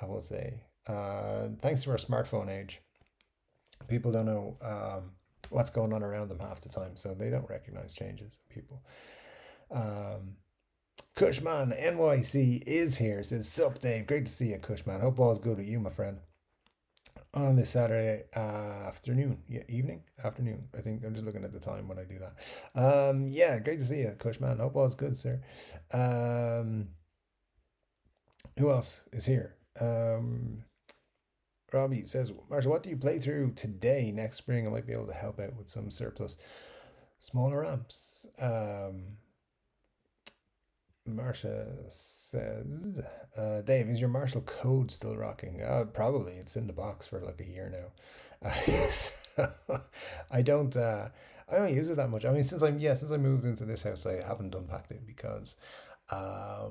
I will say. Thanks to our smartphone age, people don't know what's going on around them half the time, so they don't recognize changes in people. Um, Cushman NYC is here. Says, Sup, Dave. Great to see you, Cushman. Hope all's good with you, my friend. On this Saturday afternoon. Yeah, evening? Afternoon. I think I'm just looking at the time when I do that. Yeah, great to see you, Cushman. Hope all's good, sir. Um, who else is here? Robbie says, Marshall, what do you play through today? Next spring, I might be able to help out with some surplus smaller amps. Marsha says, Dave, is your Marshall code still rocking? Probably. It's in the box for like a year now. So I don't use it that much. I mean, since I moved into this house, I haven't unpacked it because I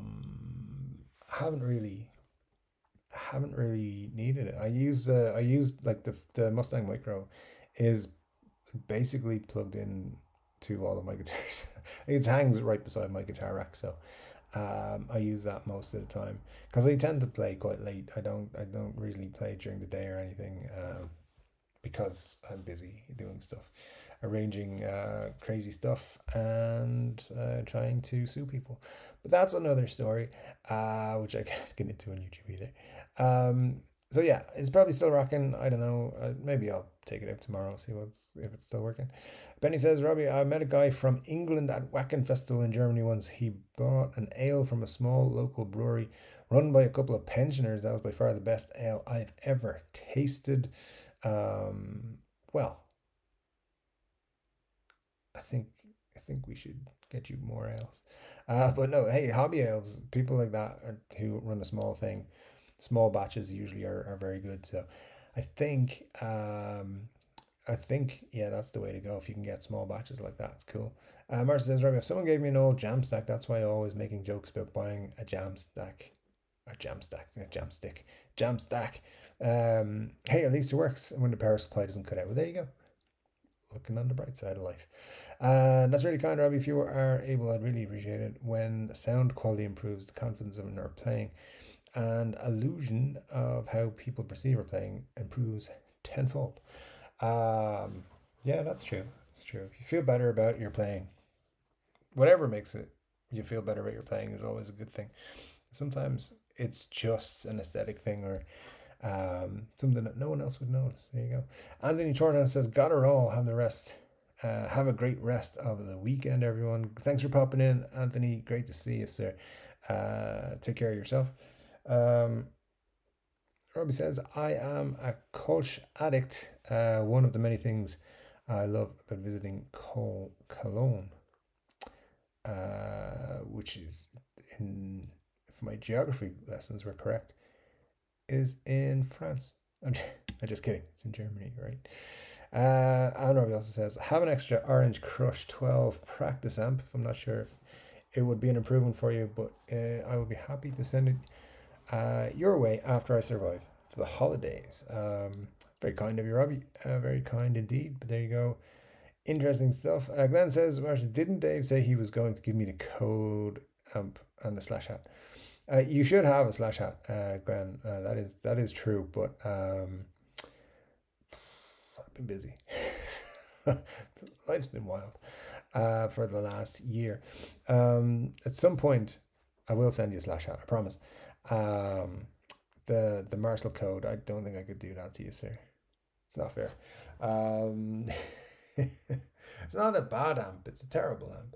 haven't really needed it. I use like the Mustang Micro is basically plugged in to all of my guitars. It hangs right beside my guitar rack, so I use that most of the time because I tend to play quite late. I don't really play during the day or anything. because I'm busy doing stuff, arranging crazy stuff and trying to sue people. But that's another story, which I can't get into on YouTube either. Um, so yeah, it's probably still rocking. I don't know. Maybe I'll take it out tomorrow, see what's if it's still working. Benny says, Robbie, I met a guy from England at Wacken Festival in Germany once. He bought an ale from a small local brewery run by a couple of pensioners. That was by far the best ale I've ever tasted. Um, well, I think I think we should get you more ales. But no, hey, hobby ales, people like that who run a small thing, small batches usually are very good. So I think yeah, that's the way to go. If you can get small batches like that, it's cool. Marcia says, Robbie, if someone gave me an old jam stack, that's why I'm always making jokes about buying a jam stack, a jam stick, jam stack. Hey, at least it works when the power supply doesn't cut out. Well, there you go. Looking on the bright side of life. That's really kind, Robbie. If you are able, I'd really appreciate it. When sound quality improves, the confidence of our playing and illusion of how people perceive our playing improves tenfold. Um, yeah, that's true. It's true. If you feel better about your playing, whatever makes it you feel better about your playing is always a good thing. Sometimes it's just an aesthetic thing or something that no one else would notice. There you go. Anthony Tornan says, "Got her all. Have the rest. Have a great rest of the weekend, everyone." Thanks for popping in, Anthony. Great to see you, sir. Take care of yourself. Um, Robbie says, "I am a Kolsch addict. One of the many things I love about visiting Cologne, which is in, if my geography lessons were correct, is in France." I'm just kidding. It's in Germany, right? And Robbie also says, "Have an extra Orange Crush 12 practice amp. If I'm not sure if it would be an improvement for you, but I would be happy to send it your way after I survive for the holidays." Very kind of you, Robbie. Very kind indeed. But there you go. Interesting stuff. Glenn says, "Marshall, didn't Dave say he was going to give me the code amp and the slash hat?" You should have a slash hat, Glenn. That is true, but I've been busy. Life's been wild for the last year. At some point, I will send you a slash hat. I promise. The Marshall code. I don't think I could do that to you, sir. It's not fair. Um, it's not a bad amp. It's a terrible amp.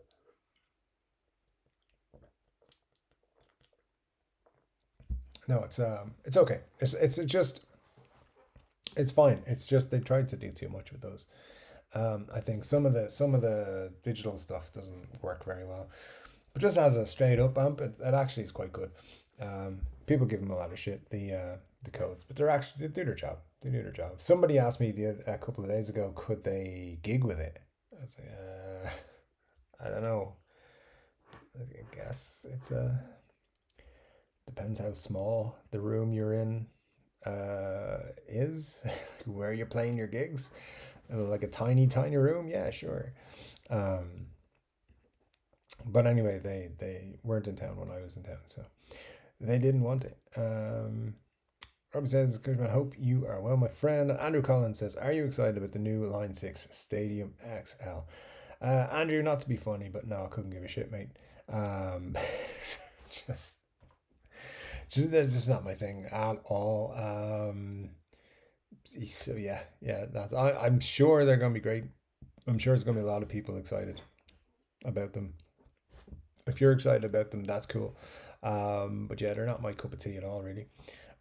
No, it's okay. It's just it's fine. It's just they tried to do too much with those. I think some of the digital stuff doesn't work very well. But just as a straight up amp, it actually is quite good. People give them a lot of shit, the codes, but they do their job. They do their job. Somebody asked me a couple of days ago, could they gig with it? I was like, I don't know. I guess it's a depends how small the room you're in is, where you're playing your gigs. Like a tiny room, yeah, sure. Um, but anyway, they weren't in town when I was in town, so they didn't want it. Rob says, "Good man, hope you are well, my friend." Andrew Collins says, "Are you excited about the new Line 6 Stadium XL?" Andrew, not to be funny, but no, I couldn't give a shit, mate. Um, just, that's just not my thing at all. So yeah, I'm sure they're gonna be great. I'm sure there's gonna be a lot of people excited about them. If you're excited about them, that's cool. But yeah, they're not my cup of tea at all, really.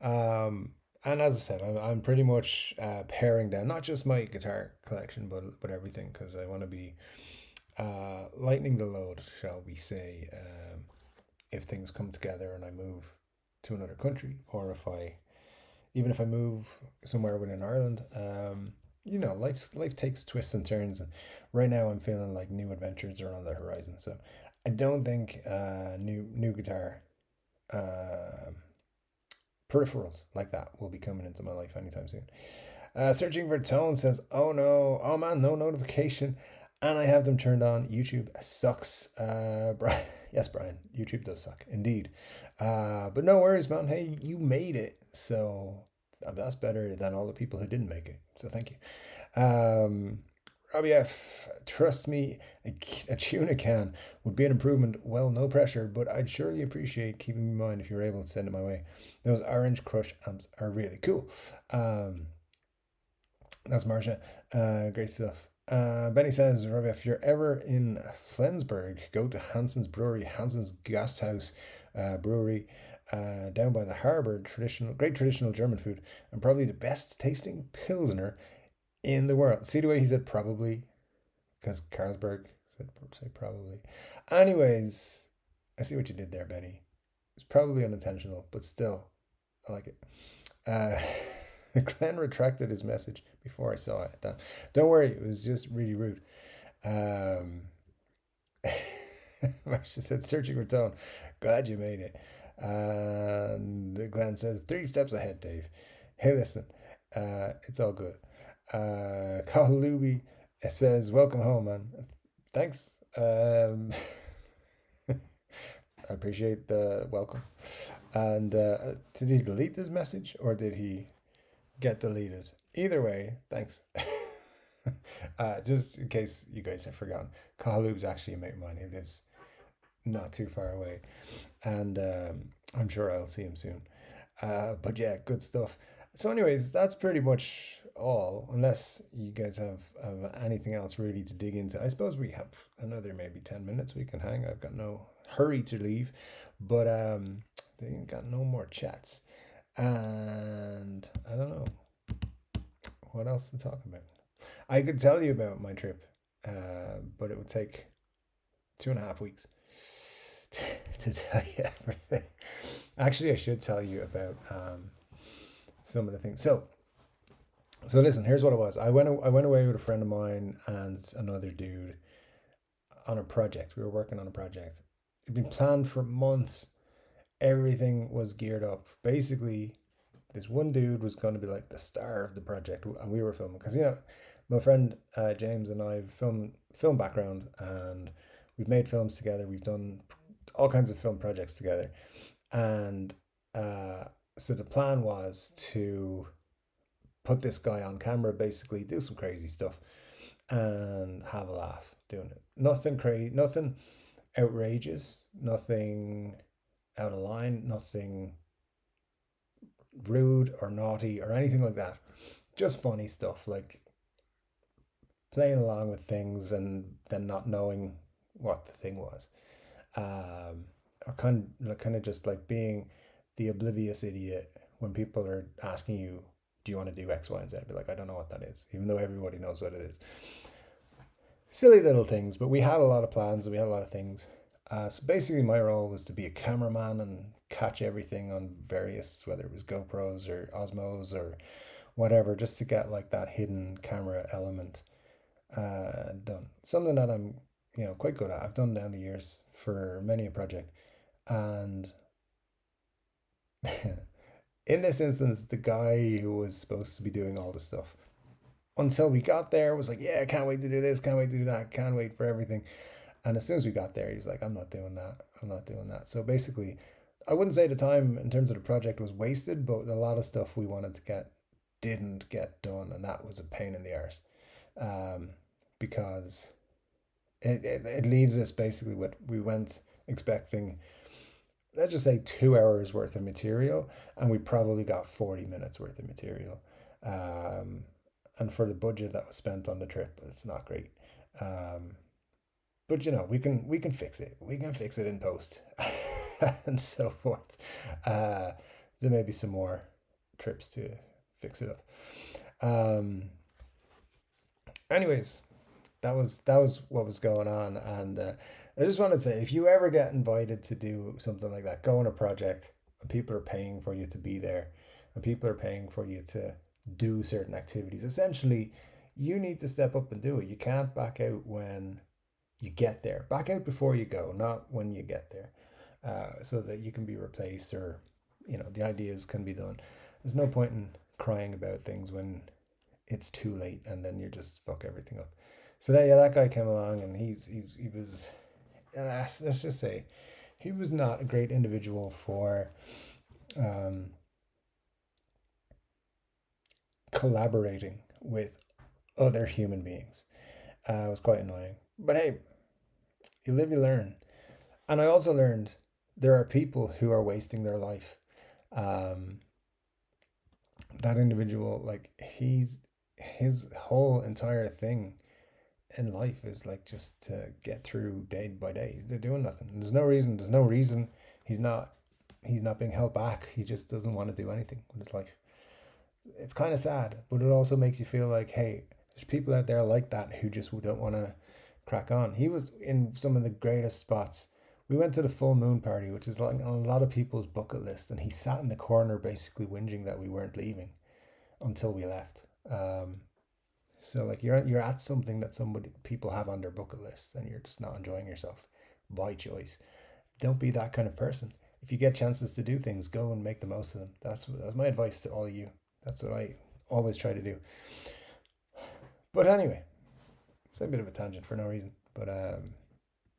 And as I said, I'm pretty much paring down not just my guitar collection, but everything because I want to be lightening the load, shall we say, if things come together and I move to another country, or even if I move somewhere within Ireland. Life takes twists and turns, and right now I'm feeling like new adventures are on the horizon. So I don't think new guitar uh, peripherals like that will be coming into my life anytime soon. Searching for tone says, "Oh no, oh man, no notification, and I have them turned on. YouTube sucks." Brian, yes, Brian, YouTube does suck indeed. But no worries, man. Hey, you made it, so that's better than all the people who didn't make it. So thank you. Robbie F, trust me, a tuna can would be an improvement. Well, no pressure, but I'd surely appreciate keeping in mind if you're able to send it my way. Those Orange Crush amps are really cool. That's Marsha. Great stuff. Benny says, Robbie, if you're ever in Flensburg, go to Hansen's Brewery, Hansen's Gasthaus Brewery, down by the harbour. Great traditional German food, and probably the best tasting pilsner in the world. See the way he said probably, because Carlsberg said say probably. Anyways, I see what you did there, Benny. It's probably unintentional, but still, I like it. Glenn retracted his message before I saw it. Don't worry, it was just really rude. Marcia said, searching for tone. Glad you made it. And Glenn says, 3 steps ahead, Dave. Hey, listen, it's all good. Karl Luby says, welcome home, man. Thanks. I appreciate the welcome. And did he delete his message or did he get deleted? Either way, thanks. Just in case you guys have forgotten, Karl Luby's actually a mate of mine. He lives not too far away, and I'm sure I'll see him soon. But yeah, good stuff. So, anyways, that's pretty much all. Unless you guys have anything else really to dig into, I suppose we have another maybe 10 minutes we can hang. I've got no hurry to leave, but they ain't got no more chats, and I don't know what else to talk about. I could tell you about my trip, but it would take 2.5 weeks to tell you everything. Actually, I should tell you about some of the things. So listen. Here's what it was. I went away with a friend of mine and another dude on a project. We were working on a project. It'd been planned for months. Everything was geared up. Basically, this one dude was going to be like the star of the project, and we were filming because my friend James and I have film background, and we've made films together. We've done all kinds of film projects together, and so the plan was to put this guy on camera, basically do some crazy stuff, and have a laugh doing it. Nothing crazy, nothing outrageous, nothing out of line, nothing rude or naughty or anything like that. Just funny stuff, like playing along with things and then not knowing what the thing was, or kind of just like being the oblivious idiot when people are asking you, "Do you want to do X, Y, and Z?" Be like, "I don't know what that is," even though everybody knows what it is. Silly little things, but we had a lot of plans and we had a lot of things. So basically, my role was to be a cameraman and catch everything on various, whether it was GoPros or Osmos or whatever, just to get like that hidden camera element done. Something that I'm, quite good at. I've done down the years for many a project, and in this instance, the guy who was supposed to be doing all the stuff until we got there was like, "Yeah, can't wait to do this, can't wait to do that, can't wait for everything." And as soon as we got there, he was like, "I'm not doing that. I'm not doing that." So basically, I wouldn't say the time in terms of the project was wasted, but a lot of stuff we wanted to get didn't get done, and that was a pain in the arse, because it leaves us basically what we went expecting. Let's just say 2 hours worth of material, and we probably got 40 minutes worth of material. And for the budget that was spent on the trip, it's not great. But we can fix it. We can fix it in post, and so forth. There may be some more trips to fix it up. Anyways, that was what was going on, and I just wanted to say, if you ever get invited to do something like that, go on a project, and people are paying for you to be there, and people are paying for you to do certain activities. Essentially, you need to step up and do it. You can't back out when you get there. Back out before you go, not when you get there, so that you can be replaced, or the ideas can be done. There's no point in crying about things when it's too late, and then you just fuck everything up. So that guy came along, and he was, let's just say, he was not a great individual for collaborating with other human beings. It was quite annoying. But hey, you live, you learn. And I also learned there are people who are wasting their life. Um, that individual, like his whole entire thing in life is like just to get through day by day. They're doing nothing. There's no reason. There's no reason. He's not. He's not being held back. He just doesn't want to do anything with his life. It's kind of sad, but it also makes you feel like, hey, there's people out there like that who just don't want to crack on. He was in some of the greatest spots. We went to the full moon party, which is like on a lot of people's bucket list, and he sat in the corner basically whinging that we weren't leaving until we left. So like you're at something that somebody people have on their bucket list, and you're just not enjoying yourself by choice. Don't be that kind of person. If you get chances to do things, go and make the most of them. That's my advice to all of you. That's what I always try to do. But anyway, it's a bit of a tangent for no reason. But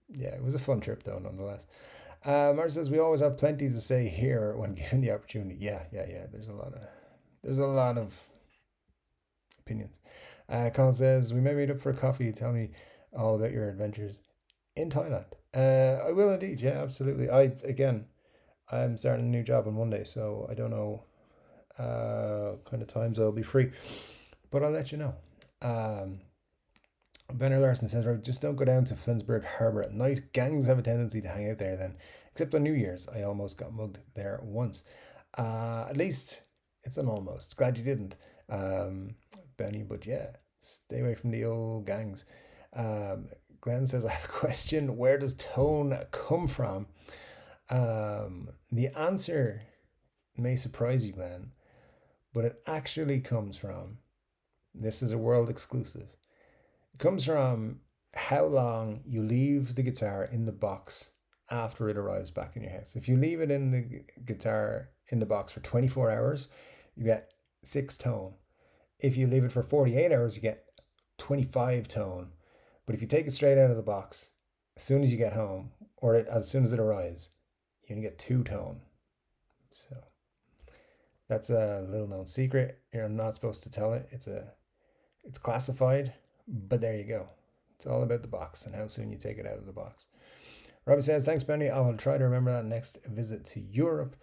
yeah, it was a fun trip though, nonetheless. Mark says we always have plenty to say here when given the opportunity. Yeah, yeah, yeah. There's a lot of opinions. Karl says we may meet up for a coffee. Tell me all about your adventures in Thailand. I will indeed. Yeah, absolutely. I'm starting a new job on Monday, so I don't know kind of times I'll be free, but I'll let you know. Um, Benner Larson says, right, just don't go down to Flensburg Harbour at night. Gangs have a tendency to hang out there then. Except on New Year's. I almost got mugged there once. At least it's an almost. Glad you didn't, Benny, but yeah, stay away from the old gangs. Glenn says, I have a question. Where does tone come from? The answer may surprise you, Glenn, but it actually comes from, this is a world exclusive. It comes from how long you leave the guitar in the box after it arrives back in your house. If you leave it in the guitar in the box for 24 hours, you get 6 tone. If you leave it for 48 hours, you get 25 tone. But if you take it straight out of the box, as soon as you get home, or as soon as it arrives, you only get 2 tone. So that's a little known secret. You're not supposed to tell it. It's classified, but there you go. It's all about the box and how soon you take it out of the box. Robbie says, thanks, Benny. I'll try to remember that next visit to Europe.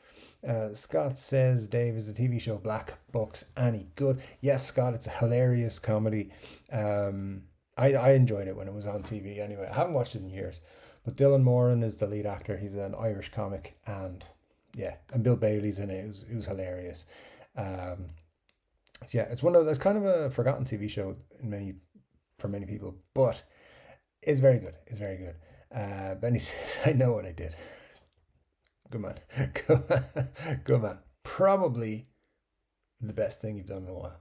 Scott says, Dave, is the TV show Black Books any good? Yes, Scott, it's a hilarious comedy. I enjoyed it when it was on TV anyway. I haven't watched it in years. But Dylan Moran is the lead actor. He's an Irish comic. And yeah, and Bill Bailey's in it. It was hilarious. So yeah, it's one of those, it's kind of a forgotten TV show for many people. But it's very good. It's very good. Benny says, I know what I did. Good man. Good man. Probably the best thing you've done in a while.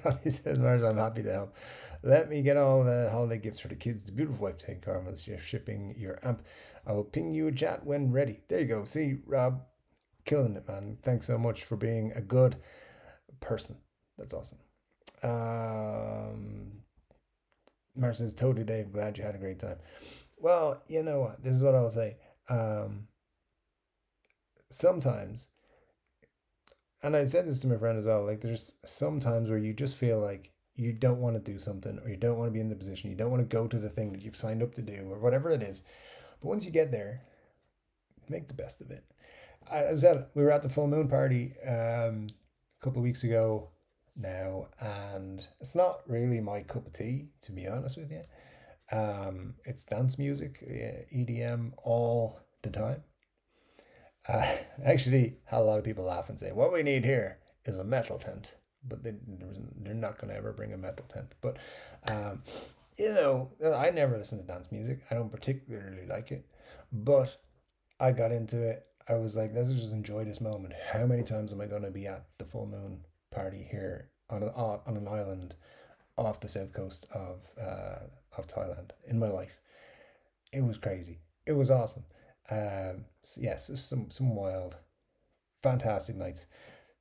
Robbie says, Marshall, I'm happy to help. Let me get all the holiday gifts for the kids. The beautiful wife, take Karl, is shipping your amp. I will ping you a chat when ready. There you go. See, Rob, killing it, man. Thanks so much for being a good person. That's awesome. Mark says, totally, Dave. Glad you had a great time. Well, you know what? This is what I'll say. Sometimes, and I said this to my friend as well, like there's sometimes where you just feel like you don't want to do something, or you don't want to be in the position, you don't want to go to the thing that you've signed up to do, or whatever it is. But once you get there, make the best of it. As I said, we were at the full moon party a couple of weeks ago now, and it's not really my cup of tea, to be honest with you. It's dance music, EDM all the time. Actually, had a lot of people laugh and say, what we need here is a metal tent. But they're not going to ever bring a metal tent. But, I never listen to dance music. I don't particularly like it. But I got into it. I was like, let's just enjoy this moment. How many times am I going to be at the full moon party here on an island off the south coast of Thailand in my life? It was crazy. It was awesome. So yes, some wild, fantastic nights.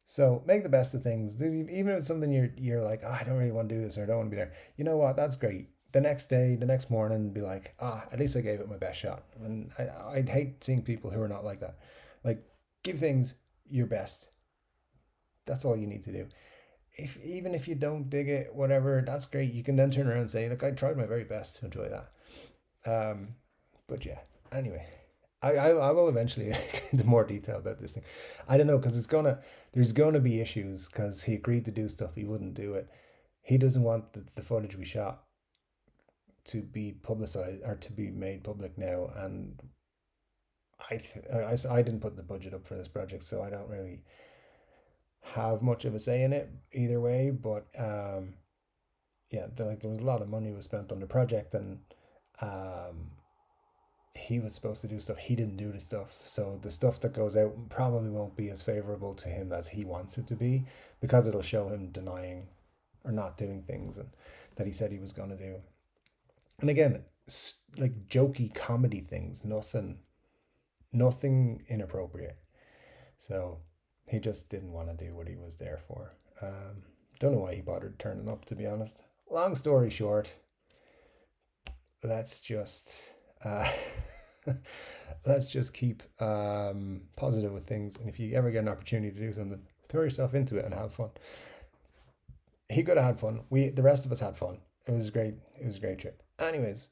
So make the best of things. Even if it's something you're like, I don't really want to do this, or I don't want to be there. You know what? That's great. The next day, the next morning, be like, at least I gave it my best shot. And I'd hate seeing people who are not like that. Like, give things your best. That's all you need to do. Even if you don't dig it, whatever, that's great. You can then turn around and say, look, I tried my very best to enjoy that. Um, but yeah, anyway, I will eventually get into more detail about this thing. I don't know, because there's gonna be issues, because he agreed to do stuff, he wouldn't do it. He doesn't want the footage we shot to be publicized or to be made public now, and I didn't put the budget up for this project, so I don't really have much of a say in it either way. But yeah, there was a lot of money was spent on the project, and um, he was supposed to do stuff. He didn't do the stuff, so the stuff that goes out probably won't be as favorable to him as he wants it to be, because it'll show him denying or not doing things and that he said he was going to do. And again, like jokey comedy things, nothing inappropriate. So he just didn't want to do what he was there for. Don't know why he bothered turning up, to be honest. Long story short, let's just let's just keep positive with things. And if you ever get an opportunity to do something, throw yourself into it and have fun. He could have had fun. The rest of us had fun. It was great. It was a great trip. Anyways,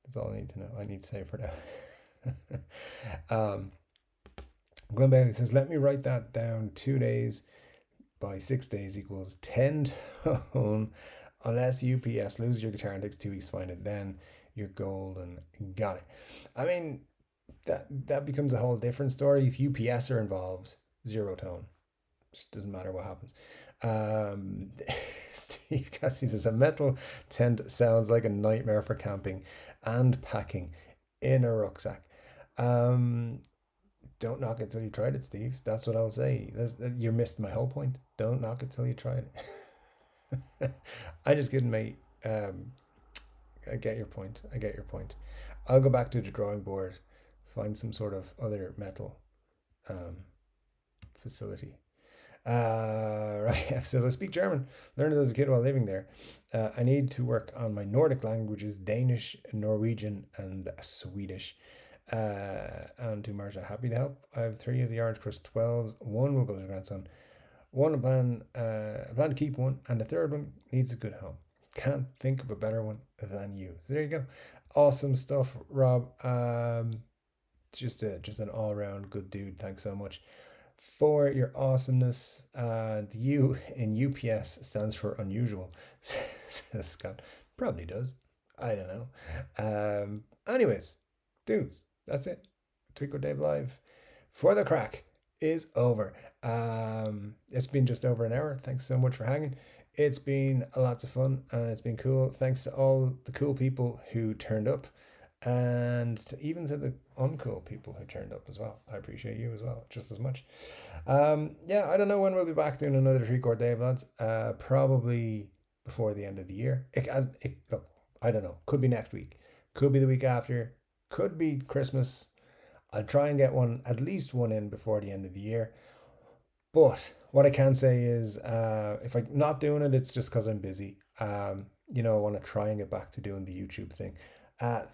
that's all I need to know. I need to say for now. Glenn Bailey says, let me write that down. 2 days by 6 days equals 10 tone. Unless UPS loses your guitar and takes 2 weeks to find it, then you're golden. Got it. I mean, that becomes a whole different story. If UPS are involved, 0 tone. Just doesn't matter what happens. Steve Cassie says, a metal tent sounds like a nightmare for camping and packing in a rucksack. Don't knock it till you tried it, Steve. That's what I'll say. You missed my whole point. Don't knock it till you tried it. I just kidding, mate. I get your point. I get your point. I'll go back to the drawing board, find some sort of other metal facility. Right, F says, I speak German. Learned it as a kid while living there. I need to work on my Nordic languages, Danish, Norwegian, and Swedish. And to Marsha, happy to help. I have 3 of the Orange Crust 12s. 1 will go to the grandson. I plan to keep 1, and the 3rd one needs a good home. Can't think of a better one than you. So there you go. Awesome stuff, Rob. Just an all-round good dude. Thanks so much for your awesomeness. The U in UPS stands for unusual, says Scott. Probably does. I don't know. Anyways, dudes, that's it. Tweaker Dave Live for the crack is over. It's been just over an hour. Thanks so much for hanging. It's been lots of fun and it's been cool. Thanks to all the cool people who turned up, and even to the uncool people who turned up as well. I appreciate you as well, just as much. Yeah, I don't know when we'll be back doing another 3 Chord Dave, lads. Probably before the end of the year. Look, I don't know. Could be next week. Could be the week after. Could be Christmas. I'll try and get at least one in before the end of the year. But what I can say is, if I'm not doing it, it's just because I'm busy. I want to try and get back to doing the YouTube thing.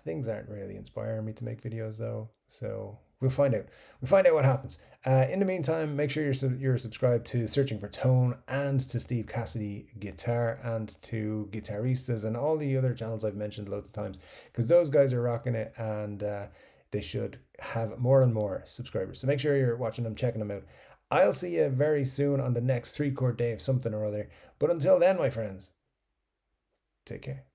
Things aren't really inspiring me to make videos though, so we'll find out. We'll find out what happens. In the meantime, make sure you're subscribed to Searching for Tone and to Steve Cassidy Guitar and to Guitaristas and all the other channels I've mentioned loads of times, because those guys are rocking it, and they should have more and more subscribers. So make sure you're watching them, checking them out. I'll see you very soon on the next 3 Chord Dave something or other. But until then, my friends, take care.